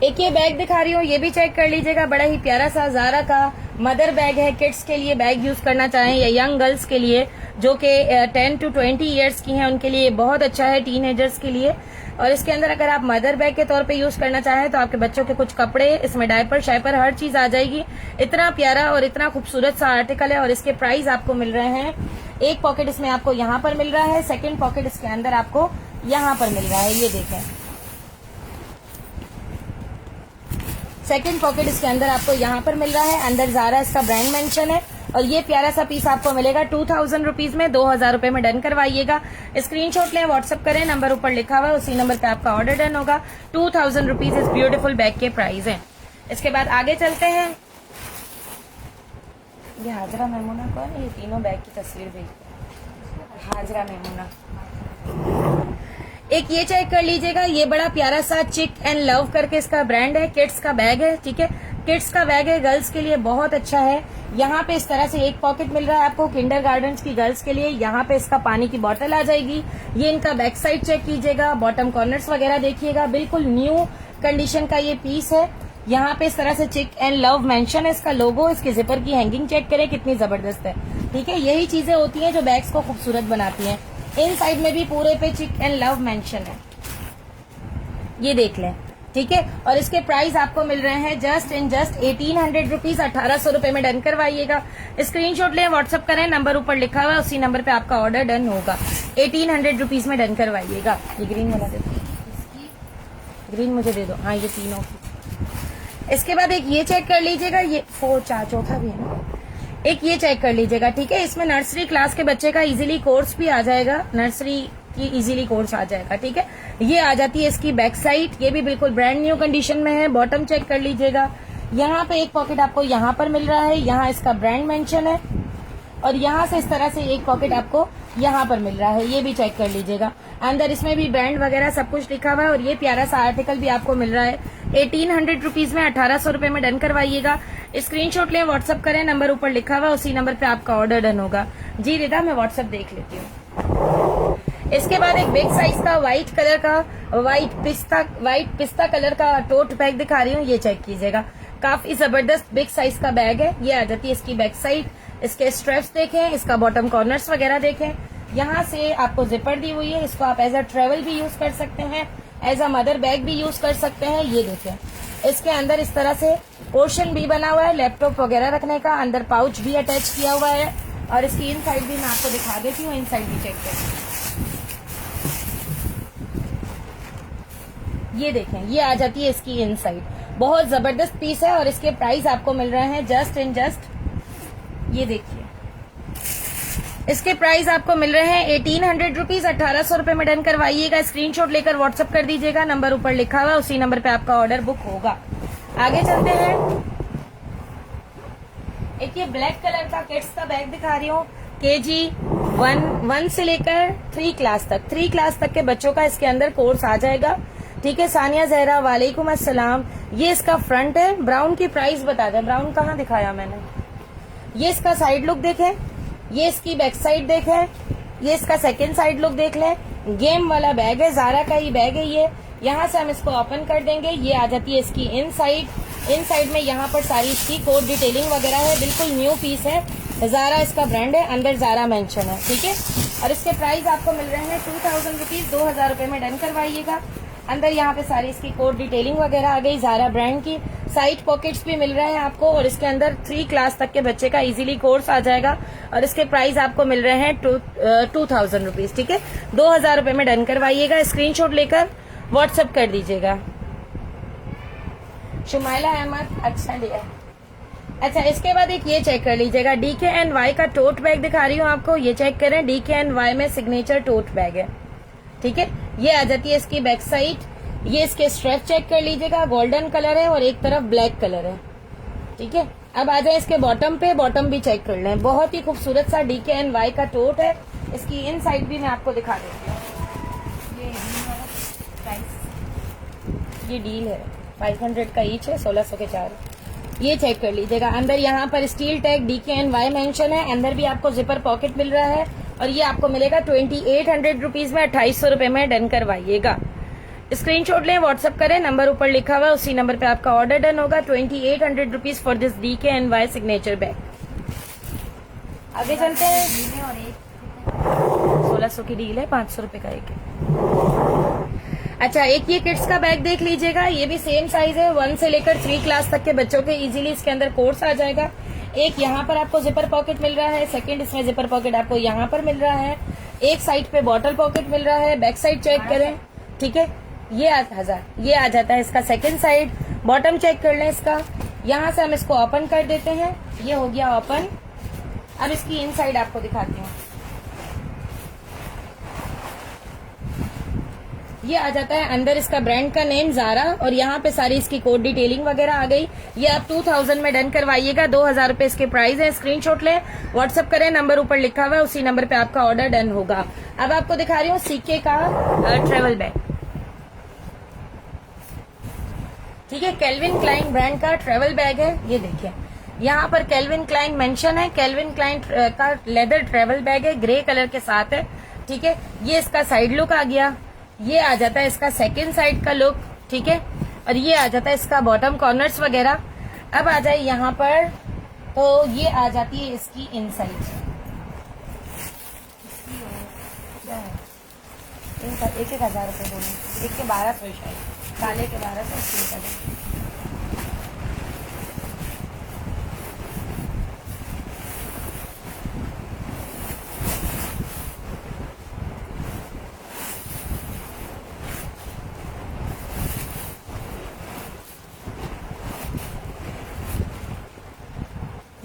एक ये बैग दिखा रही हूँ, ये भी चेक कर लीजिएगा, बड़ा ही प्यारा सा ज़ारा का मदर बैग है। किड्स के लिए बैग यूज करना चाहें या यंग गर्ल्स के लिए जो कि 10 to 20 ईयर्स की हैं, उनके लिए बहुत अच्छा है, टीनेजर्स के लिए। और इसके अंदर अगर आप मदर बैग के तौर पे यूज करना चाहें तो आपके बच्चों के कुछ कपड़े, इसमें डायपर शायपर हर चीज आ जाएगी। इतना प्यारा और इतना खूबसूरत सा आर्टिकल है। और इसके प्राइस आपको मिल रहे हैं, एक पॉकेट इसमें आपको यहाँ पर मिल रहा है, सेकेंड पॉकेट इसके अंदर आपको यहाँ पर मिल रहा है, ये देखें। सेकंड पॉकेट इसके अंदर आपको यहाँ पर मिल रहा है, अंदर ज़ारा इसका ब्रांड मेंशन है। और ये प्यारा सा पीस आपको मिलेगा 2000 रुपीज में, 2000 रुपए में डन करवाइएगा। स्क्रीनशॉट लें, व्हाट्सअप करें, नंबर ऊपर लिखा हुआ है, उसी नंबर पे आपका ऑर्डर डन होगा। 2000 रुपीज इस ब्यूटीफुल बैग के प्राइस हैं। इसके बाद आगे चलते हैं। ये हाजरा मेमूना कौन है? ये तीनों बैग की तस्वीर भेजते, हाजरा मेमूना। एक ये चेक कर लीजिएगा, ये बड़ा प्यारा सा चिक एंड लव करके इसका ब्रांड है, किड्स का बैग है, ठीक है। किड्स का बैग है, गर्ल्स के लिए बहुत अच्छा है। यहाँ पे इस तरह से एक पॉकेट मिल रहा है आपको किंडर गार्डन की गर्ल्स के लिए। यहाँ पे इसका पानी की बोतल आ जाएगी। ये इनका बैक साइड चेक कीजिएगा, बॉटम कॉर्नर्स वगैरह देखिएगा, बिल्कुल न्यू कंडीशन का ये पीस है। यहाँ पे इस तरह से चिक एंड लव मेंशन है, इसका लोगो। इसके जिपर की हैंगिंग चेक करें कितनी जबरदस्त है, ठीक है। यही चीजें होती हैं जो बैग्स को खूबसूरत बनाती हैं। इन साइड में भी पूरे पे चिक एंड लव मेंशन है, ये देख लें, ठीक है। और इसके प्राइस आपको मिल रहे हैं जस्ट 1800 रुपीज, 1800 रुपए में डन करवाइएगा। स्क्रीनशॉट लें, व्हाट्सअप करें, नंबर ऊपर लिखा हुआ है, उसी नंबर पे आपका ऑर्डर डन होगा। 1800 रुपीज में डन करवाइएगा। ये ग्रीन वाला दे दो, ग्रीन मुझे दे दो, हाँ ये तीनों की। इसके बाद एक ये चेक कर लीजिएगा, ये चौथा भी है ना, एक ये चेक कर लीजिएगा, ठीक है। इसमें नर्सरी क्लास के बच्चे का इजीली कोर्स भी आ जाएगा, नर्सरी की इजीली कोर्स आ जाएगा, ठीक है। ये आ जाती है इसकी बैक साइड, ये भी बिल्कुल ब्रांड न्यू कंडीशन में है। बॉटम चेक कर लीजिएगा, यहाँ पे एक पॉकेट आपको यहाँ पर मिल रहा है, यहाँ इसका ब्रांड मेंशन है। और यहाँ से इस तरह से एक पॉकेट आपको यहाँ पर मिल रहा है, ये भी चेक कर लीजिएगा। अंदर इसमें भी ब्रांड वगैरह सब कुछ लिखा हुआ है। और ये प्यारा सा आर्टिकल भी आपको मिल रहा है 1800 रुपीज में, 1800 रुपए में डन करवाइएगा। स्क्रीनशॉट ले, व्हाट्सअप करें, नंबर ऊपर लिखा हुआ है, उसी नंबर पे आपका ऑर्डर डन होगा। जी रिदा, मैं व्हाट्सअप देख लेती हूँ। इसके बाद एक बिग साइज का व्हाइट कलर का व्हाइट पिस्ता कलर का टोट बैग दिखा रही हूँ, ये चेक कीजिएगा। काफी जबरदस्त बिग साइज का बैग है। ये आ जाती है इसकी बैक साइड, इसके स्ट्रेप्स देखें, इसका बॉटम कॉर्नर्स वगैरह देखें। यहाँ से आपको जिपर दी हुई है, इसको आप एज अ ट्रेवल भी यूज कर सकते हैं, एज अ मदर बैग भी यूज कर सकते हैं। ये देखें, इसके अंदर इस तरह से पोर्शन भी बना हुआ है लैपटॉप वगैरह रखने का, अंदर पाउच भी अटैच किया हुआ है। और इसकी इन साइड भी मैं आपको दिखा देती हूँ, इन साइड भी चेक करें। ये देखें, ये आ जाती है इसकी इनसाइड। बहुत जबरदस्त पीस है और इसके प्राइस आपको मिल रहे हैं जस्ट एंड जस्ट, ये देखिए, इसके प्राइस आपको मिल रहे हैं 1800 रुपीज। 1800 रुपए में डन करवाइएगा। स्क्रीनशॉट लेकर व्हाट्सएप कर दीजिएगा, नंबर ऊपर लिखा हुआ, उसी नंबर पे आपका ऑर्डर बुक होगा। आगे चलते हैं। एक ये ब्लैक कलर का किड्स का बैग दिखा रही हूँ, KG 1 से लेकर 3 क्लास तक, 3 क्लास तक के बच्चों का इसके अंदर कोर्स आ जाएगा। ठीक है, सानिया जहरा वालेकुम अस्सलाम। ये इसका फ्रंट है। ब्राउन की प्राइस बता दें, ब्राउन कहाँ दिखाया मैंने। ये इसका साइड लुक देखें, ये इसकी बैक साइड देखें, ये इसका सेकंड साइड लुक देख लें। गेम वाला बैग है, जारा का ही बैग है ये। यहाँ से हम इसको ओपन कर देंगे, ये आ जाती है इसकी इनसाइड में यहाँ पर सारी इसकी कोड डिटेलिंग वगैरह है, बिल्कुल न्यू पीस है। जारा इसका ब्रांड है, अंदर जारा मेंशन है। ठीक है, और इसके प्राइस आपको मिल रहे हैं 2000 रुपीज। 2000 रुपए में डन करवाइएगा। अंदर यहाँ पे सारी इसकी कोड डिटेलिंग वगैरह आ गई, जारा ब्रांड की। साइड पॉकेट्स भी मिल रहे हैं आपको, और इसके अंदर 3 क्लास तक के बच्चे का इजीली कोर्स आ जाएगा। और इसके प्राइस आपको मिल रहे हैं 2000 रुपीज। ठीक है, 2000 रुपए में डन करवाइएगा। स्क्रीनशॉट लेकर व्हाट्सएप कर दीजिएगा। शुमाइला अहमद, अच्छा लिया। अच्छा, इसके बाद एक ये चेक कर लीजिएगा, DKNY का टोट बैग दिखा रही हूँ आपको, ये चेक करें। DKNY में सिग्नेचर टोट बैग है। ठीक है, ये आ जाती है इसकी बैक साइड। ये इसके स्ट्रेप चेक कर लीजिएगा, गोल्डन कलर है और एक तरफ ब्लैक कलर है। ठीक है, अब आ जाए इसके बॉटम पे, बॉटम भी चेक कर लें। बहुत ही खूबसूरत सा DKNY का टोट है। इसकी इन साइड भी मैं आपको दिखा देती हूँ। ये डील है, 500 का ईच है, 1600 के 4। ये चेक कर लीजिएगा। अंदर यहाँ पर स्टील टैग DKNY मेंशन है। अंदर भी आपको जिपर पॉकेट मिल रहा है, और ये आपको मिलेगा 2800 रुपीज में। 2800 रुपए में डन करवाइएगा। स्क्रीनशॉट लें, व्हाट्सएप करें, नंबर ऊपर लिखा हुआ है, उसी नंबर पे आपका ऑर्डर डन होगा। 2800 rupees for this DKNY signature bag. आगे चलते हैं। 1600 की डील है, 500 रुपए का एक है। अच्छा, एक ये किड्स का बैग देख लीजिएगा, ये भी सेम साइज है। 1 से लेकर 3 क्लास तक के बच्चों के इजीली इसके अंदर कोर्स आ जाएगा। एक यहाँ पर आपको जिपर पॉकेट मिल रहा है, सेकंड इसमें जिपर पॉकेट आपको यहाँ पर मिल रहा है, एक साइड पे बॉटल पॉकेट मिल रहा है। बैक साइड चेक करें। ठीक है, ये आ जाता है इसका सेकंड साइड। बॉटम चेक कर लें इसका। यहाँ से हम इसको ओपन कर देते हैं, ये हो गया ओपन। अब इसकी इनसाइड आपको दिखाती हूँ। ये आ जाता है अंदर इसका ब्रांड का नेम जारा, और यहाँ पे सारी इसकी कोड डिटेलिंग वगैरह आ गई। ये आप 2000 में डन करवाइएगा। 2000 रुपए इसके प्राइस है। स्क्रीनशॉट लें, व्हाट्सएप करें, नंबर ऊपर लिखा हुआ है, उसी नंबर पे आपका ऑर्डर डन होगा। अब आपको दिखा रही हूँ CK का ट्रेवल बैग। ठीक है, केल्विन क्लाइन ब्रांड का ट्रेवल बैग है। ये देखिए, यहाँ पर केल्विन क्लाइन मेंशन है। केल्विन क्लाइन का लेदर ट्रेवल बैग है, ग्रे कलर के साथ है। ठीक है, ये इसका साइड लुक आ गया। ये आ जाता है इसका सेकंड साइड का लुक। ठीक है, और ये आ जाता है इसका बॉटम कॉर्नर्स वगैरह। अब आ जाए यहाँ पर, तो ये आ जाती है इसकी इनसाइड। एक 1000 रुपए दोनों, एक के 1200 शायद, काले के 1200, स्टील का।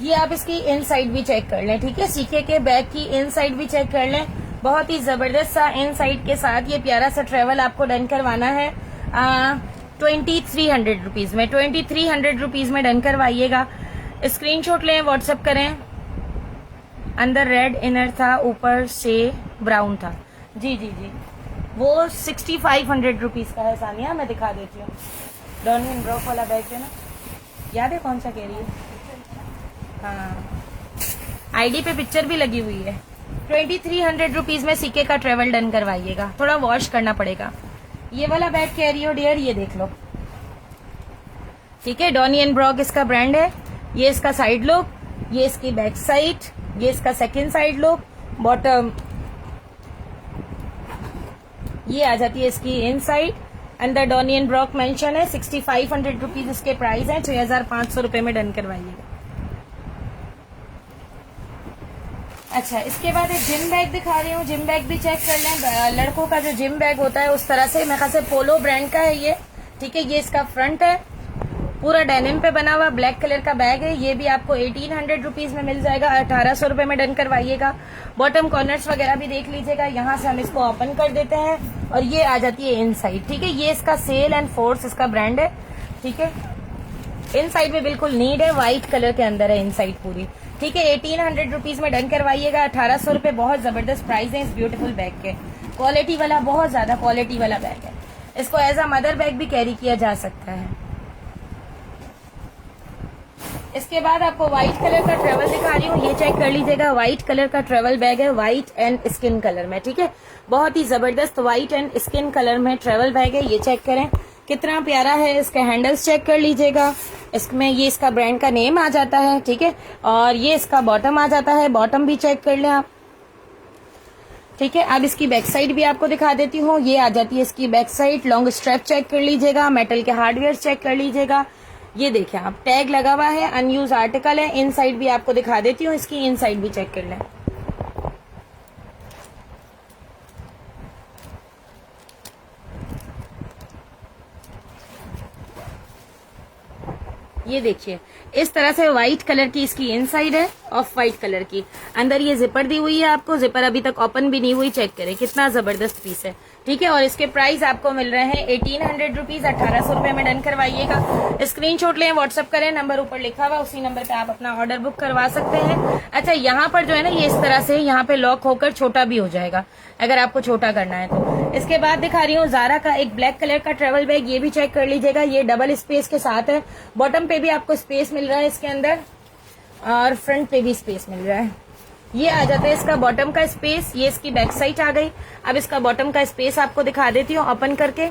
ये आप इसकी इनसाइड भी चेक कर लें। ठीक है, CK के बैग की इनसाइड भी चेक कर लें। बहुत ही जबरदस्त सा इनसाइड के साथ ये प्यारा सा ट्रेवल आपको डन करवाना है 2300 रुपीज में। 2300 रुपीज में डन करवाइएगा। स्क्रीनशॉट लें, व्हाट्सएप करें। अंदर रेड इनर था, ऊपर से ब्राउन था। जी जी जी, वो 6500 रुपीज का है। सानिया, मैं दिखा देती हूँ। डॉनी एंड ब्रॉक वाला बैग है ना, याद है कौन सा कह रही है? हाँ, ID पे पिक्चर भी लगी हुई है। 2300 रुपीज में CK का ट्रेवल डन करवाइएगा। थोड़ा वॉश करना पड़ेगा। ये वाला बैग कह रही हो डियर, ये देख लो। ठीक है, डॉनी एंड ब्रॉक इसका ब्रांड है। ये इसका साइड लुक, ये इसकी बैक साइड, ये इसका सेकंड साइड लुक, बॉटम। ये आ जाती है इसकी इनसाइड। अंदर डॉनी एंड ब्रॉक मेंशन है। 6500 रुपीज इसके प्राइस है। 6500 रुपए में डन करवाइएगा। अच्छा, इसके बाद एक जिम बैग दिखा रही हूँ। जिम बैग भी चेक कर लें। लड़कों का जो जिम बैग होता है उस तरह से, मेरे ख्याल से पोलो ब्रांड का है ये, ठीक है। ये इसका फ्रंट है, पूरा डेनिम पे बना हुआ ब्लैक कलर का बैग है। ये भी आपको 1800 रुपीज में मिल जाएगा, 1800 रुपए में डन करवाइएगा। बॉटम कॉर्नर्स वगैरह भी देख लीजिएगा। यहाँ से हम इसको ओपन कर देते हैं और ये आ जाती है इनसाइड, ठीक है। ये इसका सेल एंड फोर्स इसका ब्रांड है, ठीक है। इनसाइड में बिल्कुल नीड है, व्हाइट कलर के अंदर है इनसाइड पूरी, ठीक है। 1800 रुपीज में डन करवाइएगा। 1800 रुपए बहुत जबरदस्त प्राइस है इस ब्यूटीफुल बैग के। क्वालिटी वाला, बहुत ज्यादा क्वालिटी वाला बैग है। इसको एज अ मदर बैग भी कैरी किया जा सकता है। इसके बाद आपको व्हाइट कलर का ट्रेवल दिखा रही हूँ। ये चेक कर लीजिएगा, व्हाइट कलर का ट्रेवल बैग है, व्हाइट एंड स्किन कलर में, ठीक है। बहुत ही जबरदस्त व्हाइट एंड स्किन कलर में ट्रेवल बैग है। ये चेक करें कितना प्यारा है। इसके हैंडल्स चेक कर लीजिएगा। इसमें ये इसका ब्रांड का नेम आ जाता है, ठीक है। और ये इसका बॉटम आ जाता है, बॉटम भी चेक कर लें आप, ठीक है। अब इसकी बैक साइड भी आपको दिखा देती हूँ। ये आ जाती है इसकी back side. Long strap check कर लीजिएगा, मेटल के हार्डवेयर चेक कर लीजिएगा। ये देखिए आप, टैग लगा हुआ है, अनयूज आर्टिकल है। इनसाइड भी आपको दिखा देती हूँ, इसकी इनसाइड भी चेक कर लें। ये देखिए इस तरह से व्हाइट कलर की इसकी इनसाइड है, ऑफ व्हाइट कलर की। अंदर ये जिपर दी हुई है आपको, जिपर अभी तक ओपन भी नहीं हुई। चेक करें कितना जबरदस्त पीस है, ठीक है। और इसके प्राइस आपको मिल रहे हैं 1800 रुपीज, 1800 रुपए में डन करवाइएगा। स्क्रीनशॉट लें, व्हाट्सअप करें, नंबर ऊपर लिखा हुआ, उसी नंबर पे आप अपना ऑर्डर बुक करवा सकते हैं। अच्छा, यहाँ पर जो है ना, ये इस तरह से यहाँ पे लॉक होकर छोटा भी हो जाएगा अगर आपको छोटा करना है तो। इसके बाद दिखा रही हूँ ज़ारा का एक ब्लैक कलर का ट्रेवल बैग। ये भी चेक कर लीजिएगा, ये डबल स्पेस के साथ है। बॉटम पे भी आपको स्पेस मिल रहा है इसके अंदर, और फ्रंट पे भी स्पेस मिल रहा है। ये आ जाता है इसका बॉटम का स्पेस। ये इसकी बैक साइड आ गई। अब इसका बॉटम का स्पेस आपको दिखा देती हूँ ओपन करके।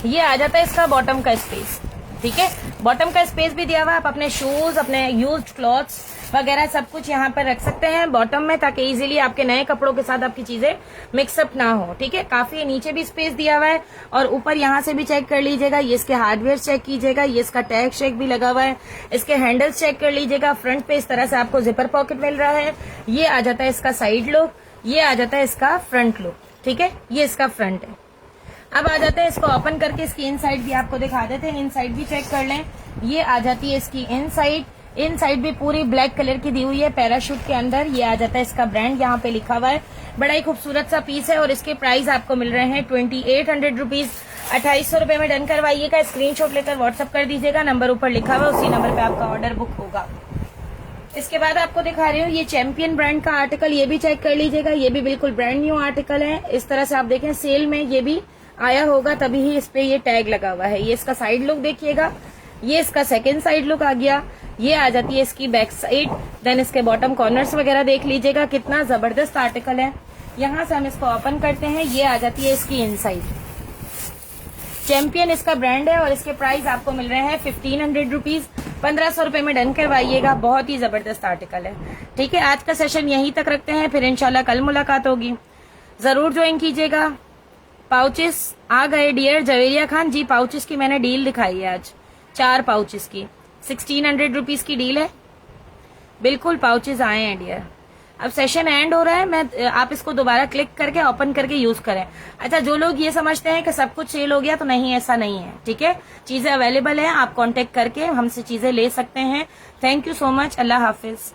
ये आ जाता है इसका बॉटम का स्पेस, ठीक है। बॉटम का स्पेस भी दिया हुआ है। आप अपने शूज, अपने यूज्ड क्लॉथ्स वगैरह सब कुछ यहाँ पर रख सकते हैं बॉटम में, ताकि इजीली आपके नए कपड़ों के साथ आपकी चीजें मिक्सअप ना हो, ठीक है। काफी नीचे भी स्पेस दिया हुआ है और ऊपर यहाँ से भी चेक कर लीजिएगा। ये इसके हार्डवेयर चेक कीजिएगा, ये इसका टैग चेक भी लगा हुआ है। इसके हैंडल्स चेक कर लीजिएगा। फ्रंट पे इस तरह से आपको जिपर पॉकेट मिल रहा है। ये आ जाता है इसका साइड लुक, ये आ जाता है इसका फ्रंट लुक, ठीक है। ये इसका फ्रंट है। अब आ जाते हैं इसको ओपन करके, इसकी इनसाइड भी आपको दिखा देते हैं। इनसाइड भी चेक कर लें। ये आ जाती है इसकी इनसाइड। इनसाइड भी पूरी ब्लैक कलर की दी हुई है पैराशूट के अंदर। ये आ जाता है इसका ब्रांड, यहाँ पे लिखा हुआ है। बड़ा ही खूबसूरत सा पीस है और इसके प्राइस आपको मिल रहे हैं 2800 रुपीज, 2800 रुपए में डन करवाइएगा। स्क्रीनशॉट लेकर व्हाट्सअप कर दीजिएगा, नंबर ऊपर लिखा हुआ है, उसी नंबर पे आपका ऑर्डर बुक होगा। इसके बाद आपको दिखा रही हूँ ये चैंपियन ब्रांड का आर्टिकल। ये भी चेक कर लीजिएगा, ये भी बिल्कुल ब्रांड न्यू आर्टिकल है। इस तरह से आप देखें, सेल में ये भी आया होगा तभी ही इस पे ये टैग लगा हुआ है। ये इसका साइड लुक देखिएगा, ये इसका सेकंड साइड लुक आ गया। ये आ जाती है इसकी बैक साइड। देन इसके बॉटम कॉर्नर्स वगैरह देख लीजिएगा, कितना जबरदस्त आर्टिकल है। यहाँ से हम इसको ओपन करते हैं। ये आ जाती है इसकी इनसाइड। चैंपियन इसका ब्रांड है और इसके प्राइस आपको मिल रहे हैं 1500 रुपीज, 1500 रुपए में डन करवाइएगा। बहुत ही जबरदस्त आर्टिकल है, ठीक है। आज का सेशन यहीं तक रखते हैं, फिर इंशाल्लाह कल मुलाकात होगी। जरूर ज्वाइन कीजिएगा। पाउचेस आ गए डियर जवेरिया खान जी। पाउचेस की मैंने डील दिखाई है आज, 4 पाउचेस की 1600 रुपीज की डील है। बिल्कुल पाउचेस आए हैं डियर। अब सेशन एंड हो रहा है, आप इसको दोबारा क्लिक करके ओपन करके यूज करें। अच्छा, जो लोग ये समझते हैं कि सब कुछ सेल हो गया, तो नहीं, ऐसा नहीं है, ठीक है। चीजें अवेलेबल है, आप कांटेक्ट करके हमसे चीजें ले सकते हैं। Thank you so much. Allah Hafiz.